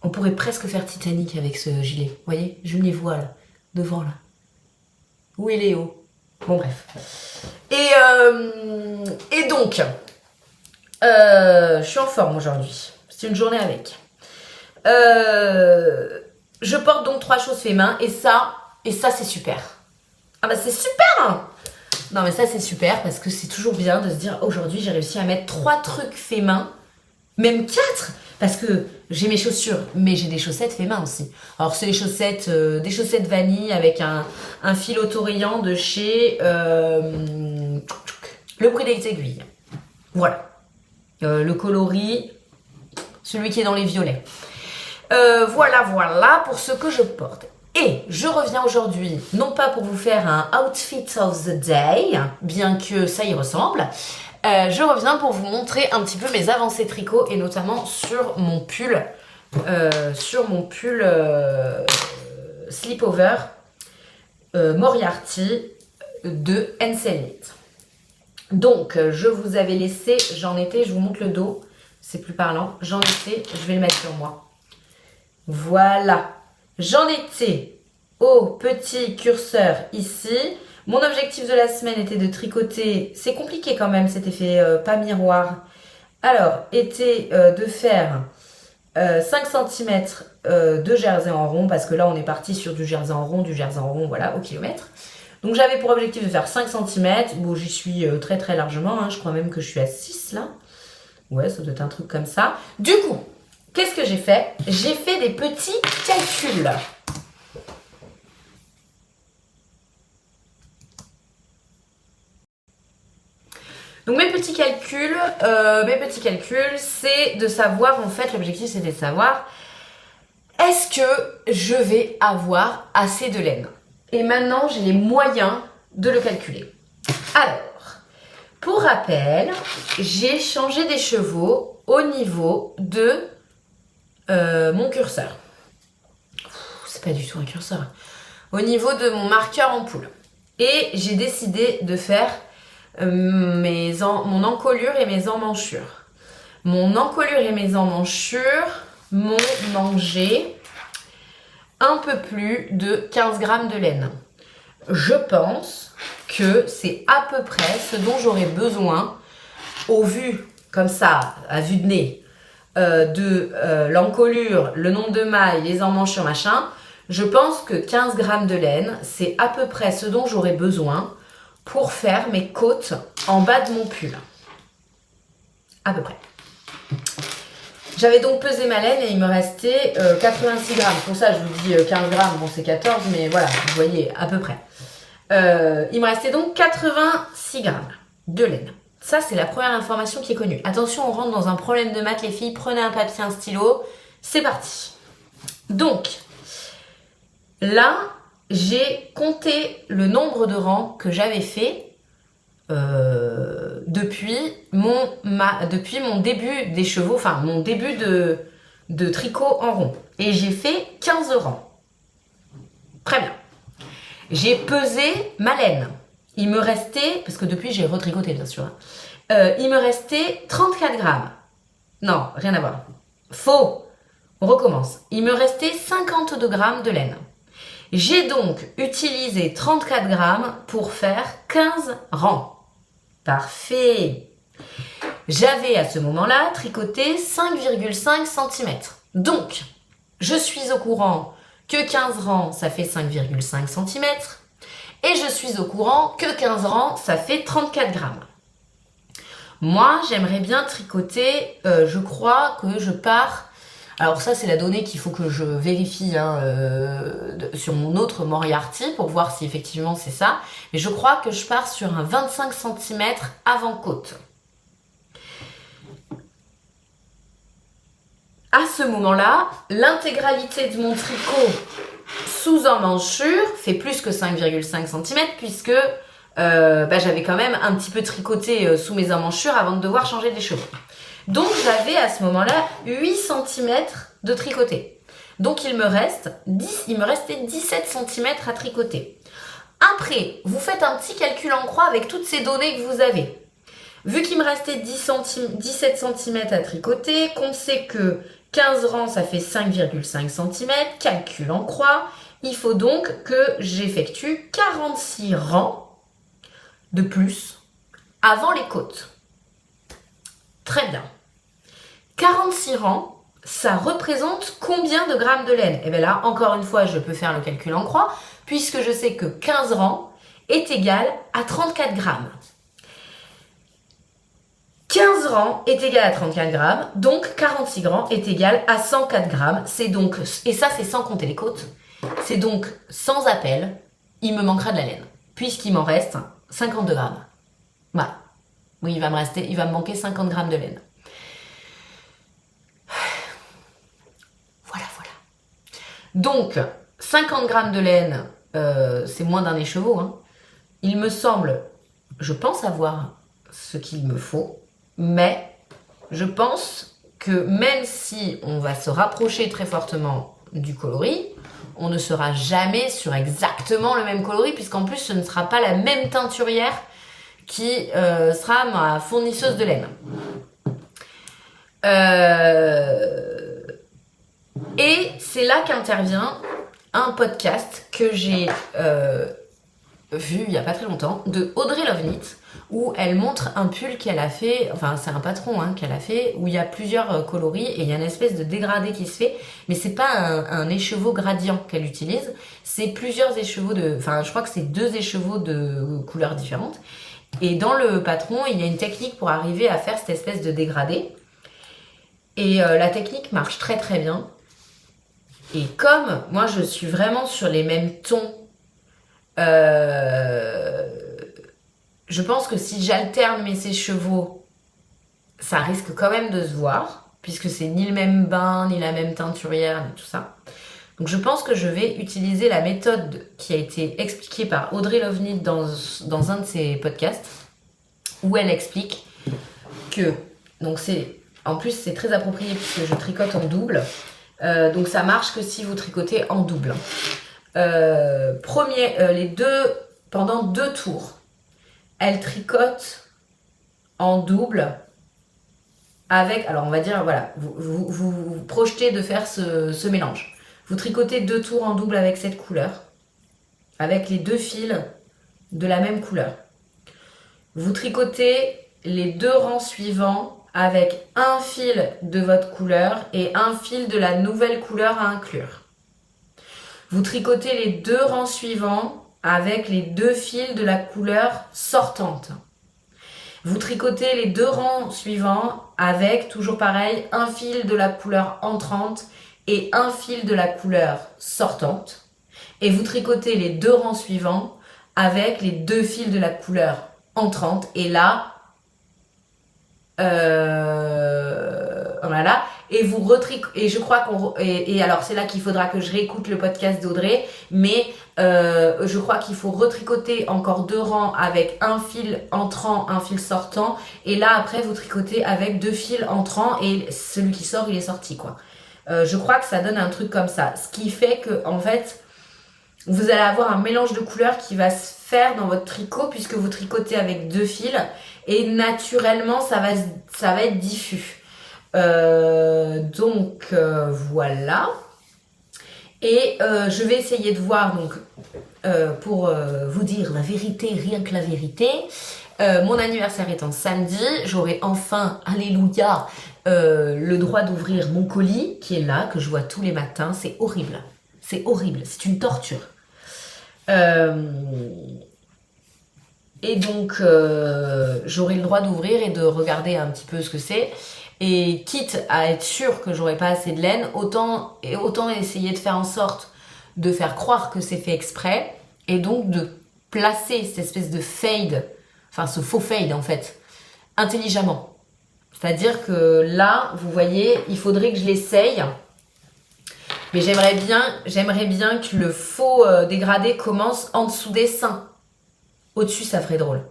On pourrait presque faire Titanic avec ce gilet. Vous voyez, je m'y vois là, devant là. Où est Léo? Bon bref. Et donc, je suis en forme aujourd'hui. C'est une journée avec. Je porte donc 3 choses fait main et ça c'est super. Ah c'est super. Non mais ça c'est super parce que c'est toujours bien de se dire aujourd'hui j'ai réussi à mettre 3 trucs fait main, même 4 parce que j'ai mes chaussures mais j'ai des chaussettes fait main aussi. Alors c'est des chaussettes vanille avec un fil autorillant de chez Le Bruit des Aiguilles. Voilà. Le coloris, celui qui est dans les violets. Voilà pour ce que je porte. Et je reviens aujourd'hui, non pas pour vous faire un outfit of the day, bien que ça y ressemble, je reviens pour vous montrer un petit peu mes avancées tricot et notamment sur mon pull, sleepover. Moriarty de NC8. Donc, je vous avais laissé, j'en étais, je vous montre le dos, c'est plus parlant, j'en étais, je vais le mettre sur moi. Voilà, j'en étais au petit curseur ici. Mon objectif de la semaine était de tricoter, c'est compliqué quand même cet effet pas miroir. Alors, était de faire 5 cm de jersey en rond, parce que là on est parti sur du jersey en rond, voilà, au kilomètre. Donc j'avais pour objectif de faire 5 cm, bon j'y suis très très largement, hein. Je crois même que je suis à 6 là. Ouais, ça doit être un truc comme ça. Du coup, qu'est-ce que j'ai fait? J'ai fait des petits calculs. Donc mes petits calculs, c'est de savoir, en fait, l'objectif c'était de savoir, est-ce que je vais avoir assez de laine? Et maintenant, j'ai les moyens de le calculer. Alors, pour rappel, j'ai changé des chevaux au niveau de mon curseur. C'est pas du tout un curseur. Au niveau de mon marqueur ampoule. Et j'ai décidé de faire mon encolure et mes emmanchures. Mon encolure et mes emmanchures m'ont mangé un peu plus de 15 grammes de laine. Je pense que c'est à peu près ce dont j'aurais besoin, au vu, comme ça, à vue de nez, de l'encolure, le nombre de mailles, les emmanchures, machin. Je pense que 15 grammes de laine, c'est à peu près ce dont j'aurais besoin pour faire mes côtes en bas de mon pull. À peu près. J'avais donc pesé ma laine et il me restait 86 grammes. Pour ça, je vous dis 15 grammes, bon c'est 14, mais voilà, vous voyez, à peu près. Il me restait donc 86 grammes de laine. Ça, c'est la première information qui est connue. Attention, on rentre dans un problème de maths, les filles. Prenez un papier, un stylo. C'est parti. Donc, là, j'ai compté le nombre de rangs que j'avais fait depuis mon début des chevaux, enfin mon début de tricot en rond. Et j'ai fait 15 rangs. Très bien. J'ai pesé ma laine. Il me restait, parce que depuis j'ai retricoté bien sûr, il me restait 34 grammes. Non, rien à voir. Faux. On recommence. Il me restait 52 grammes de laine. J'ai donc utilisé 34 grammes pour faire 15 rangs. Parfait. J'avais à ce moment-là tricoté 5,5 cm. Donc, je suis au courant que 15 rangs, ça fait 5,5 cm. Et je suis au courant que 15 rangs, ça fait 34 grammes. Moi, j'aimerais bien tricoter, je crois que je pars... Alors ça, c'est la donnée qu'il faut que je vérifie sur mon autre Moriarty pour voir si effectivement c'est ça. Mais je crois que je pars sur un 25 cm avant côte. À ce moment-là, l'intégralité de mon tricot sous emmanchure fait plus que 5,5 cm puisque j'avais quand même un petit peu tricoté sous mes emmanchures avant de devoir changer les chevaux. Donc j'avais à ce moment-là 8 cm de tricoté. Donc il me restait 17 cm à tricoter. Après, vous faites un petit calcul en croix avec toutes ces données que vous avez. Vu qu'il me restait 17 cm à tricoter, qu'on sait que 15 rangs ça fait 5,5 cm, calcul en croix, il faut donc que j'effectue 46 rangs de plus avant les côtes. Très bien. 46 rangs, ça représente combien de grammes de laine? Et bien là, encore une fois, je peux faire le calcul en croix, puisque je sais que 15 rangs est égal à 34 grammes. 15 rangs est égal à 34 grammes, donc 46 rangs est égal à 104 grammes. C'est donc, et ça c'est sans compter les côtes, c'est donc sans appel, il me manquera de la laine, puisqu'il m'en reste 52 grammes. Voilà. Oui, il va me manquer 50 grammes de laine. Voilà. Donc, 50 grammes de laine, c'est moins d'un écheveau. Hein. Il me semble, je pense avoir ce qu'il me faut, mais je pense que même si on va se rapprocher très fortement du coloris, on ne sera jamais sur exactement le même coloris, puisqu'en plus, ce ne sera pas la même teinturière qui sera ma fournisseuse de laine. Et c'est là qu'intervient un podcast que j'ai vu il n'y a pas très longtemps, de Audrey Lovenit, où elle montre un pull qu'elle a fait, enfin c'est un patron qu'elle a fait, où il y a plusieurs coloris et il y a une espèce de dégradé qui se fait, mais c'est pas un écheveau gradient qu'elle utilise, c'est plusieurs écheveaux je crois que c'est 2 écheveaux de couleurs différentes. Et dans le patron, il y a une technique pour arriver à faire cette espèce de dégradé. Et la technique marche très très bien. Et comme moi je suis vraiment sur les mêmes tons, je pense que si j'alterne mes écheveaux, ça risque quand même de se voir, puisque c'est ni le même bain, ni la même teinturière, ni tout ça. Donc je pense que je vais utiliser la méthode qui a été expliquée par Audrey Lovenit dans un de ses podcasts, où elle explique que, donc en plus c'est très approprié puisque je tricote en double, donc ça marche que si vous tricotez en double. Pendant 2 tours, elle tricote en double avec, alors on va dire, voilà, vous projetez de faire ce mélange. Vous tricotez 2 tours en double avec cette couleur, avec les 2 fils de la même couleur. Vous tricotez les 2 rangs suivants avec un fil de votre couleur et un fil de la nouvelle couleur à inclure. Vous tricotez les 2 rangs suivants avec les 2 fils de la couleur sortante. Vous tricotez les 2 rangs suivants avec, toujours pareil, un fil de la couleur entrante et un fil de la couleur sortante. Et vous tricotez les 2 rangs suivants avec les 2 fils de la couleur entrante. Et là, voilà. Et vous retricotez. Et je crois et alors c'est là qu'il faudra que je réécoute le podcast d'Audrey. Mais je crois qu'il faut retricoter encore 2 rangs avec un fil entrant, un fil sortant. Et là après vous tricotez avec 2 fils entrants et celui qui sort il est sorti quoi. Je crois que ça donne un truc comme ça. Ce qui fait que en fait vous allez avoir un mélange de couleurs qui va se faire dans votre tricot puisque vous tricotez avec 2 fils et naturellement ça va être diffus. Donc voilà. Et je vais essayer de voir donc pour vous dire la vérité, rien que la vérité. Mon anniversaire étant samedi, j'aurai enfin, alléluia, le droit d'ouvrir mon colis qui est là, que je vois tous les matins. C'est horrible, c'est une torture. Et donc j'aurai le droit d'ouvrir et de regarder un petit peu ce que c'est. Et quitte à être sûre que j'aurai pas assez de laine, autant essayer de faire en sorte de faire croire que c'est fait exprès et donc de placer cette espèce de fade, enfin ce faux fade en fait, intelligemment. C'est-à-dire que là, vous voyez, il faudrait que je l'essaye. Mais j'aimerais bien que le faux dégradé commence en dessous des seins. Au-dessus, ça ferait drôle.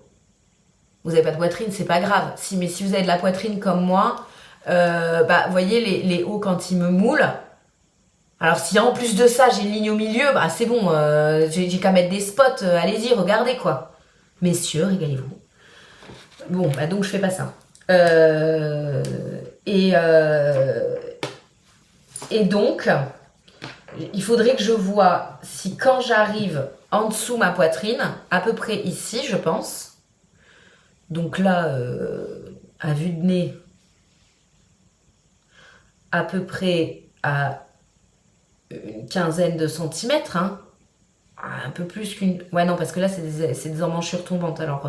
Vous n'avez pas de poitrine, c'est pas grave. Mais si vous avez de la poitrine comme moi, vous voyez les hauts quand ils me moulent. Alors si en plus de ça, j'ai une ligne au milieu, c'est bon, j'ai qu'à mettre des spots, allez-y, regardez quoi. Messieurs, régalez-vous. Bon, donc je fais pas ça. Et donc, il faudrait que je vois si quand j'arrive en dessous ma poitrine, à peu près ici, je pense. Donc là, à vue de nez, à peu près à une quinzaine de centimètres, hein. Un peu plus qu'une... Ouais, non, parce que là, c'est des emmanchures tombantes. Alors,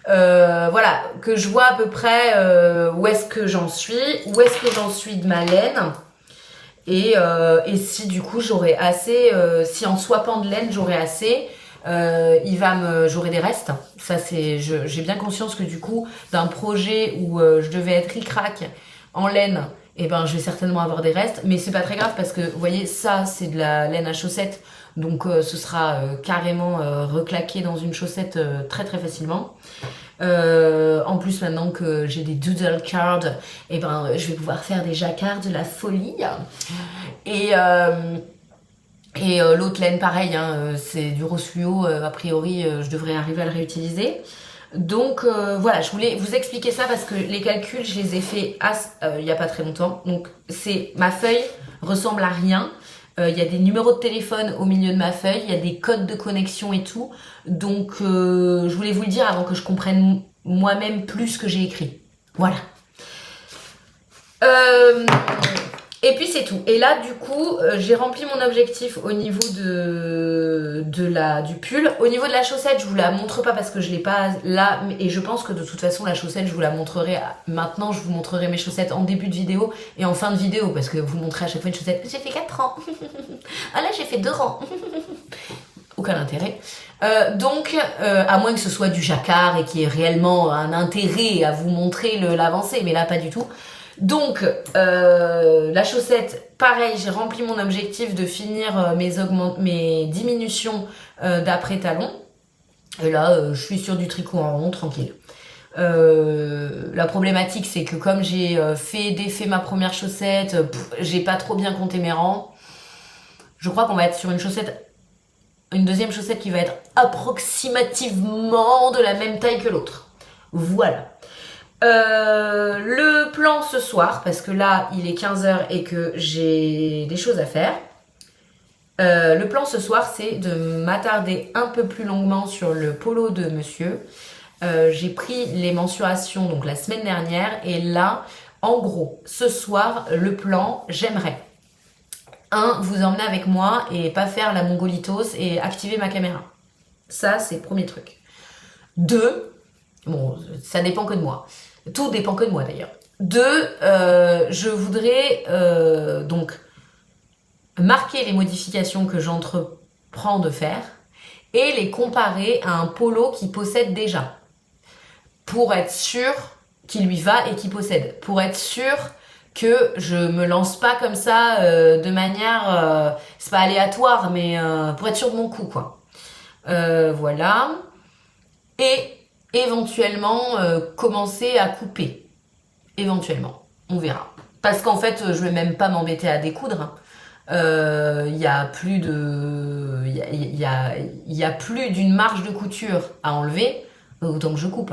voilà, que je vois à peu près où est-ce que j'en suis de ma laine. Et si du coup, j'aurais assez... si en swappant de laine, j'aurais assez... j'aurai des restes. Ça, j'ai bien conscience que du coup, d'un projet où je devais être ric-rac en laine, je vais certainement avoir des restes. Mais c'est pas très grave parce que, vous voyez, ça, c'est de la laine à chaussettes. Donc, ce sera carrément reclaqué dans une chaussette très très facilement. En plus, maintenant que j'ai des doodle cards, et ben, je vais pouvoir faire des jacquards de la folie. Et, l'autre laine, pareil, hein, c'est du rose fluo. A priori, je devrais arriver à le réutiliser. Donc voilà, je voulais vous expliquer ça parce que les calculs, je les ai faits il y a pas très longtemps. Donc ma feuille ressemble à rien. Il y a des numéros de téléphone au milieu de ma feuille, il y a des codes de connexion et tout. Donc je voulais vous le dire avant que je comprenne moi-même plus ce que j'ai écrit. Voilà. Et puis c'est tout. Et là, du coup, j'ai rempli mon objectif au niveau du pull. Au niveau de la chaussette, je vous la montre pas parce que je l'ai pas là. Et je pense que de toute façon, la chaussette, je vous la montrerai. Maintenant, je vous montrerai mes chaussettes en début de vidéo et en fin de vidéo. Parce que vous montrez à chaque fois une chaussette. J'ai fait 4 ans. Ah là, j'ai fait 2 rangs. Aucun intérêt. Donc, à moins que ce soit du jacquard et qu'il y ait réellement un intérêt à vous montrer l'avancée. Mais là, pas du tout. Donc, la chaussette, pareil, j'ai rempli mon objectif de finir mes diminutions d'après talon. Et là, je suis sur du tricot en rond, tranquille. La problématique, c'est que comme j'ai défait ma première chaussette, j'ai pas trop bien compté mes rangs. Je crois qu'on va être sur une deuxième chaussette qui va être approximativement de la même taille que l'autre. Voilà. Le plan ce soir, parce que là il est 15h et que j'ai des choses à faire. Le plan ce soir, c'est de m'attarder un peu plus longuement sur le polo de monsieur. J'ai pris les mensurations donc la semaine dernière et là, en gros, ce soir, le plan, j'aimerais vous emmener avec moi et pas faire la mongolitos et activer ma caméra. Ça, c'est le premier truc. 2, bon, ça dépend que de moi. Tout dépend que de moi d'ailleurs. 2, je voudrais donc marquer les modifications que j'entreprends de faire et les comparer à un polo qui possède déjà. Pour être sûr qu'il lui va et qu'il possède. Pour être sûr que je me lance pas comme ça de manière... c'est pas aléatoire, mais pour être sûr de mon coup, quoi. Voilà. Et éventuellement commencer à couper. Éventuellement. On verra. Parce qu'en fait, je vais même pas m'embêter à découdre. Il y a plus d'une marge de couture à enlever, autant que je coupe.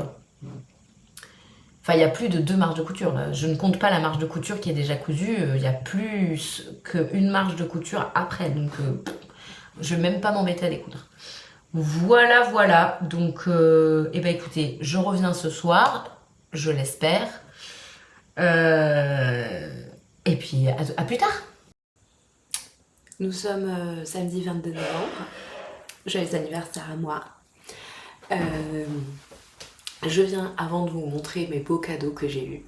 Enfin, il y a plus de 2 marges de couture. Là. Je ne compte pas la marge de couture qui est déjà cousue. Il y a plus qu'une marge de couture après. Donc, je vais même pas m'embêter à découdre. Voilà, voilà. Donc, eh ben, écoutez, je reviens ce soir. Je l'espère. Et puis, à plus tard. Nous sommes samedi 22 novembre. Joyeux anniversaire à moi. Je viens, avant de vous montrer mes beaux cadeaux que j'ai eus,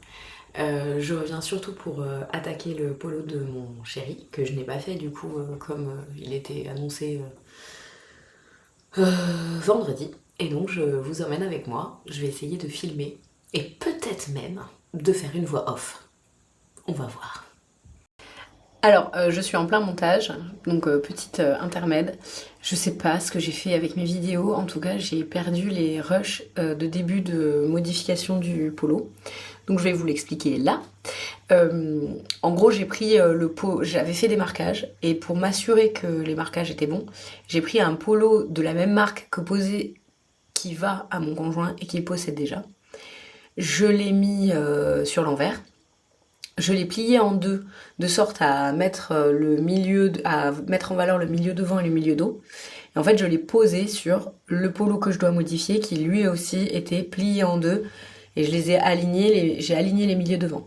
je reviens surtout pour attaquer le polo de mon chéri, que je n'ai pas fait du coup, comme il était annoncé vendredi. Et donc je vous emmène avec moi, je vais essayer de filmer, et peut-être même de faire une voix off. On va voir. Alors, je suis en plein montage, donc petite intermède. Je sais pas ce que j'ai fait avec mes vidéos, en tout cas j'ai perdu les rushs de début de modification du polo. Donc je vais vous l'expliquer là. En gros j'ai pris le polo, j'avais fait des marquages, et pour m'assurer que les marquages étaient bons, j'ai pris un polo de la même marque que posé, qui va à mon conjoint et qu'il possède déjà. Je l'ai mis sur l'envers. Je l'ai plié en deux, de sorte à mettre en valeur le milieu devant et le milieu dos. Et en fait, je l'ai posé sur le polo que je dois modifier, qui lui aussi était plié en deux. Et je les ai alignés, j'ai aligné les milieux devant.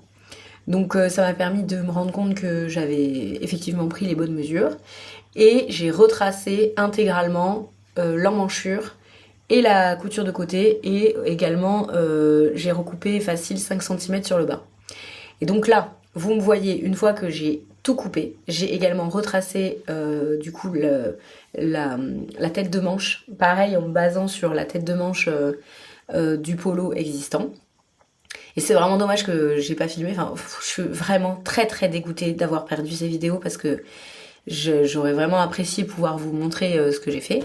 Donc ça m'a permis de me rendre compte que j'avais effectivement pris les bonnes mesures. Et j'ai retracé intégralement l'emmanchure et la couture de côté. Et également, j'ai recoupé facile 5 cm sur le bas. Et donc là, vous me voyez, une fois que j'ai tout coupé, j'ai également retracé du coup la tête de manche, pareil en me basant sur la tête de manche du polo existant. Et c'est vraiment dommage que j'ai pas filmé, enfin, je suis vraiment très très dégoûtée d'avoir perdu ces vidéos parce que j'aurais vraiment apprécié pouvoir vous montrer ce que j'ai fait.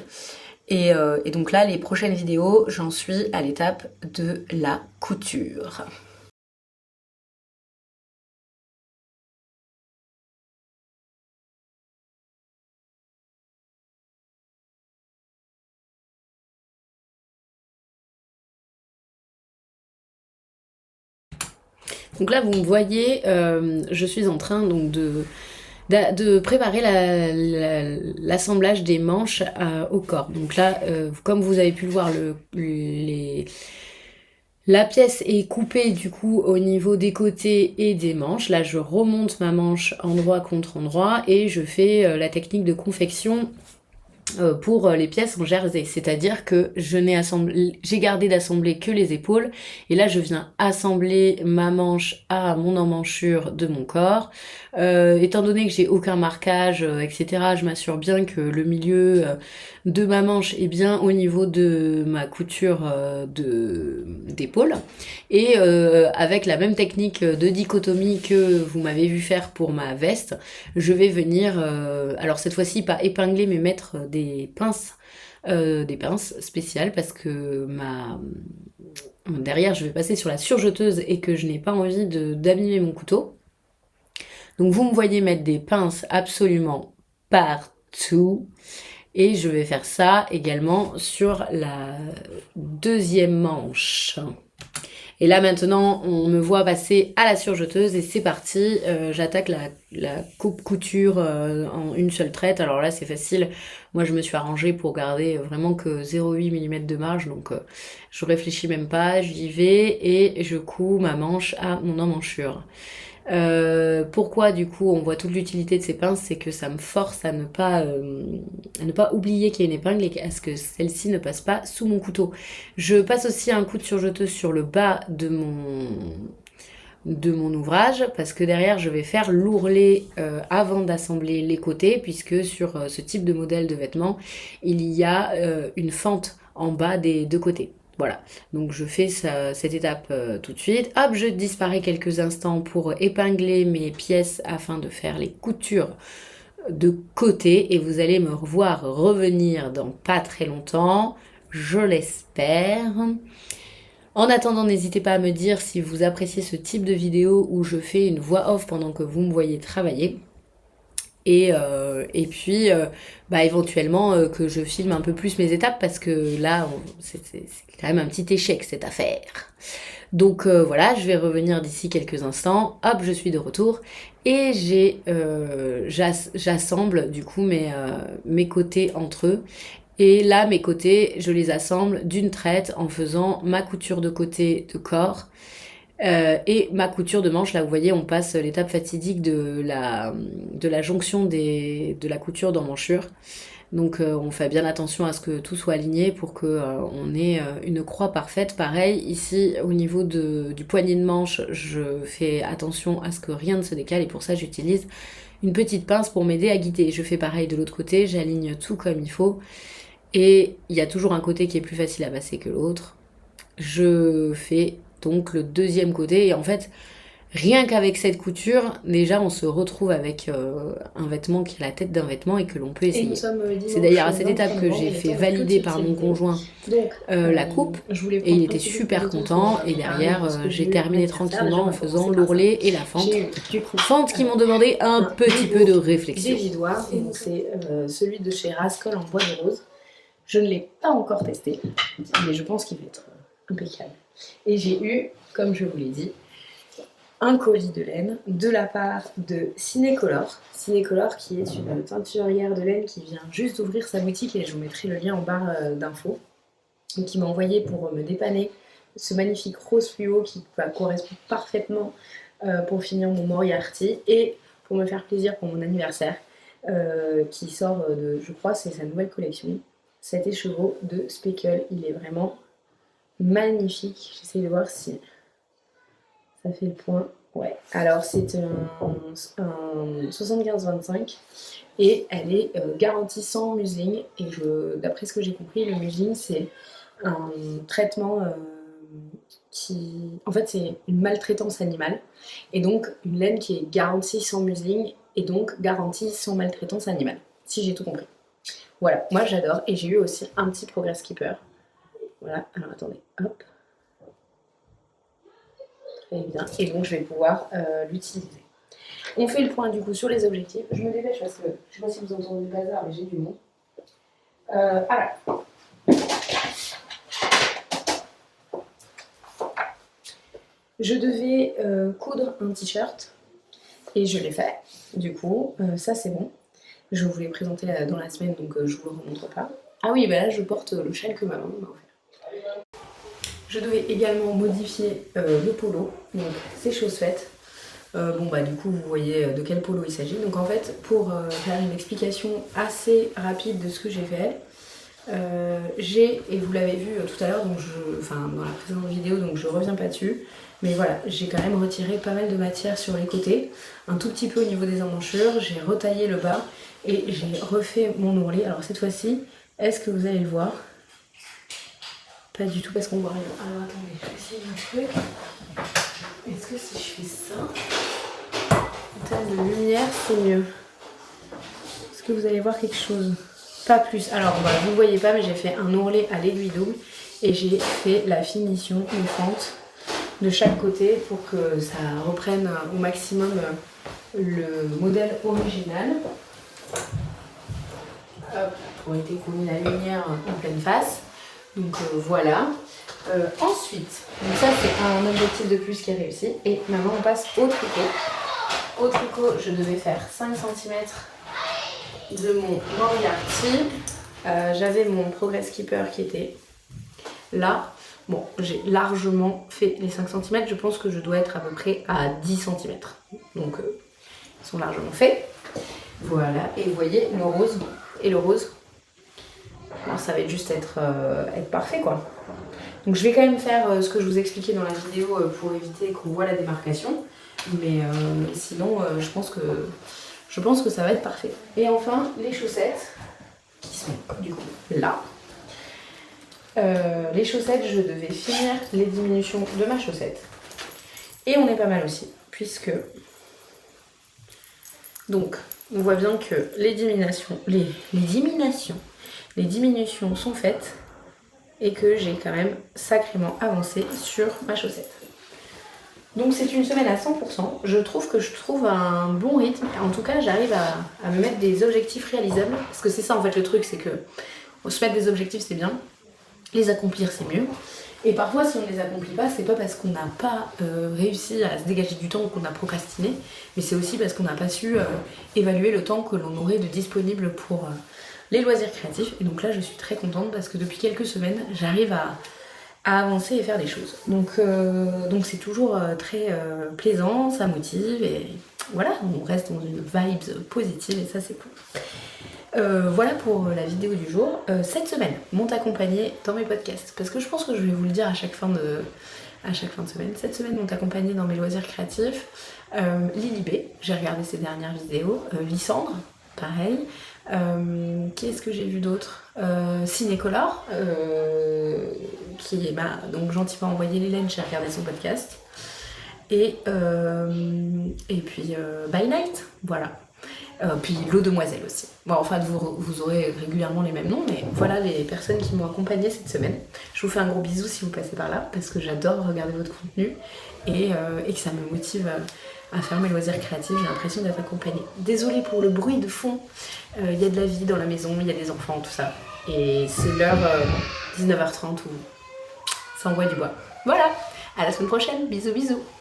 Et donc là, les prochaines vidéos, j'en suis à l'étape de la couture. Donc là, vous me voyez, je suis en train donc de préparer l'assemblage des manches au corps. Donc là, comme vous avez pu le voir, la pièce est coupée du coup au niveau des côtés et des manches. Là, je remonte ma manche endroit contre endroit et je fais la technique de confection pour les pièces en jersey, c'est-à-dire que j'ai gardé d'assembler que les épaules et là je viens assembler ma manche à mon emmanchure de mon corps. Étant donné que j'ai aucun marquage, etc., je m'assure bien que le milieu de ma manche est bien au niveau de ma couture d'épaule et avec la même technique de dichotomie que vous m'avez vu faire pour ma veste, je vais venir, alors cette fois-ci pas épingler mais mettre des pinces spéciales parce que derrière je vais passer sur la surjeteuse et que je n'ai pas envie d'abîmer mon couteau. Donc vous me voyez mettre des pinces absolument partout et je vais faire ça également sur la deuxième manche. Et là maintenant, on me voit passer à la surjeteuse et c'est parti. J'attaque la coupe-couture en une seule traite. Alors là, c'est facile. Moi, je me suis arrangée pour garder vraiment que 0,8 mm de marge. Donc, je réfléchis même pas. J'y vais et je couds ma manche à mon emmanchure. Pourquoi du coup on voit toute l'utilité de ces pinces, c'est que ça me force à ne pas oublier qu'il y a une épingle et à ce que celle-ci ne passe pas sous mon couteau. Je passe aussi un coup de surjeteuse sur le bas de mon ouvrage parce que derrière je vais faire l'ourlet avant d'assembler les côtés puisque sur ce type de modèle de vêtements il y a une fente en bas des deux côtés. Voilà, donc je fais cette étape tout de suite. Hop, je disparais quelques instants pour épingler mes pièces afin de faire les coutures de côté. Et vous allez me revoir revenir dans pas très longtemps, je l'espère. En attendant, n'hésitez pas à me dire si vous appréciez ce type de vidéo où je fais une voix off pendant que vous me voyez travailler. Et puis éventuellement que je filme un peu plus mes étapes parce que là c'est quand même un petit échec cette affaire. Donc voilà, je vais revenir d'ici quelques instants. Hop, je suis de retour et j'assemble du coup mes côtés entre eux. Et là, mes côtés, je les assemble d'une traite en faisant ma couture de côté de corps et ma couture de manche. Là, vous voyez, on passe l'étape fatidique de la jonction de la couture d'emmanchure. Donc, on fait bien attention à ce que tout soit aligné pour qu'on ait une croix parfaite. Pareil, ici, au niveau du poignet de manche, je fais attention à ce que rien ne se décale et pour ça, j'utilise une petite pince pour m'aider à guider. Je fais pareil de l'autre côté, j'aligne tout comme il faut. Et il y a toujours un côté qui est plus facile à passer que l'autre. Je fais donc le deuxième côté et en fait rien qu'avec cette couture déjà on se retrouve avec un vêtement qui a la tête d'un vêtement et que l'on peut essayer. C'est d'ailleurs à cette étape que j'ai fait valider par mon conjoint la coupe et il était super content et derrière j'ai terminé tranquillement en faisant l'ourlet et la fente qui m'ont demandé un petit peu de réflexion. C'est celui de chez Rascol en bois de rose. Je ne l'ai pas encore testé mais je pense qu'il va être impeccable. Et j'ai eu, comme je vous l'ai dit, un colis de laine de la part de Cinécolor. Cinécolor qui est une teinturière de laine qui vient juste d'ouvrir sa boutique et je vous mettrai le lien en barre d'infos. Et qui m'a envoyé pour me dépanner ce magnifique rose fluo qui correspond parfaitement pour finir mon Moriarty et pour me faire plaisir pour mon anniversaire qui sort de, je crois, c'est sa nouvelle collection. 7 écheveaux de Speckle. Il est vraiment magnifique. J'essaie de voir si ça fait le point. Ouais. Alors c'est un 75-25 et elle est garantie sans museling. Et d'après ce que j'ai compris, le museling c'est un traitement en fait c'est une maltraitance animale. Et donc une laine qui est garantie sans museling et donc garantie sans maltraitance animale. Si j'ai tout compris. Voilà, moi j'adore. Et j'ai eu aussi un petit Progress Keeper. Voilà, alors attendez, hop. Très bien. Et donc je vais pouvoir l'utiliser. On fait le point du coup sur les objectifs. Je me dépêche parce que je sais pas si vous entendez le bazar, mais j'ai du monde. Alors. Je devais coudre un t-shirt et je l'ai fait. Du coup, ça c'est bon. Je vous l'ai présenté dans la semaine, donc je vous le remontre pas. Ah oui, bah là je porte le châle que ma maman m'a offert. Je devais également modifier le polo, donc c'est chose faite. Bon bah du coup vous voyez de quel polo il s'agit. Donc en fait pour faire une explication assez rapide de ce que j'ai fait, et vous l'avez vu tout à l'heure, donc dans la précédente vidéo, donc je reviens pas dessus. Mais voilà, j'ai quand même retiré pas mal de matière sur les côtés, un tout petit peu au niveau des emmanchures, j'ai retaillé le bas et j'ai refait mon ourlet. Alors cette fois-ci, est-ce que vous allez le voir? Pas du tout parce qu'on voit rien. Alors attendez, je vais essayer un truc. Est-ce que si je fais ça, en termes de lumière, c'est mieux? Est-ce que vous allez voir quelque chose? Pas plus. Alors bah, vous ne voyez pas, mais j'ai fait un ourlet à l'aiguille double et j'ai fait la finition, une fente de chaque côté pour que ça reprenne au maximum le modèle original. Hop, pour éviter qu'on ait la lumière en pleine face. Donc voilà. Ensuite, donc ça c'est un objectif de plus qui est réussi. Et maintenant on passe au tricot. Au tricot, je devais faire 5 cm de mon Moriarty. J'avais mon Progress Keeper qui était là. Bon, j'ai largement fait les 5 cm. Je pense que je dois être à peu près à 10 cm. Donc ils sont largement faits. Voilà. Et vous voyez le rose. Et le rose. Alors, ça va être juste être parfait quoi. Donc je vais quand même faire ce que je vous expliquais dans la vidéo pour éviter qu'on voit la démarcation. Mais sinon je pense que ça va être parfait. Et enfin les chaussettes qui sont du coup là. Les chaussettes, je devais finir les diminutions de ma chaussette. Et on est pas mal aussi, puisque donc on voit bien que les diminutions sont faites et que j'ai quand même sacrément avancé sur ma chaussette. Donc c'est une semaine à 100%. Je trouve un bon rythme. En tout cas, j'arrive à me mettre des objectifs réalisables. Parce que c'est ça en fait le truc, c'est que se mettre des objectifs c'est bien. Les accomplir c'est mieux. Et parfois si on ne les accomplit pas, c'est pas parce qu'on n'a pas réussi à se dégager du temps ou qu'on a procrastiné, mais c'est aussi parce qu'on n'a pas su évaluer le temps que l'on aurait de disponible pour les loisirs créatifs. Et donc là je suis très contente parce que depuis quelques semaines j'arrive à avancer et faire des choses. Donc c'est toujours très plaisant, ça motive et voilà, on reste dans une vibe positive et ça c'est cool. Voilà pour la vidéo du jour. Cette semaine m'ont accompagné dans mes podcasts parce que je pense que je vais vous le dire à chaque fin de semaine. Cette semaine m'ont accompagné dans mes loisirs créatifs Lily B, j'ai regardé ses dernières vidéos, Lysandre, pareil. Qui est-ce que j'ai vu d'autre? Cinécolor, qui m'a donc gentiment envoyé les laines, j'ai regardé son podcast. Et puis By Night, voilà. Puis L'eau demoiselle aussi. Bon, enfin, vous aurez régulièrement les mêmes noms, mais voilà les personnes qui m'ont accompagnée cette semaine. Je vous fais un gros bisou si vous passez par là, parce que j'adore regarder votre contenu et que ça me motive à faire mes loisirs créatifs. J'ai l'impression d'être accompagnée. Désolée pour le bruit de fond. Il y a de la vie dans la maison, il y a des enfants, tout ça. Et c'est l'heure 19h30 où ça envoie du bois. Voilà, à la semaine prochaine. Bisous, bisous.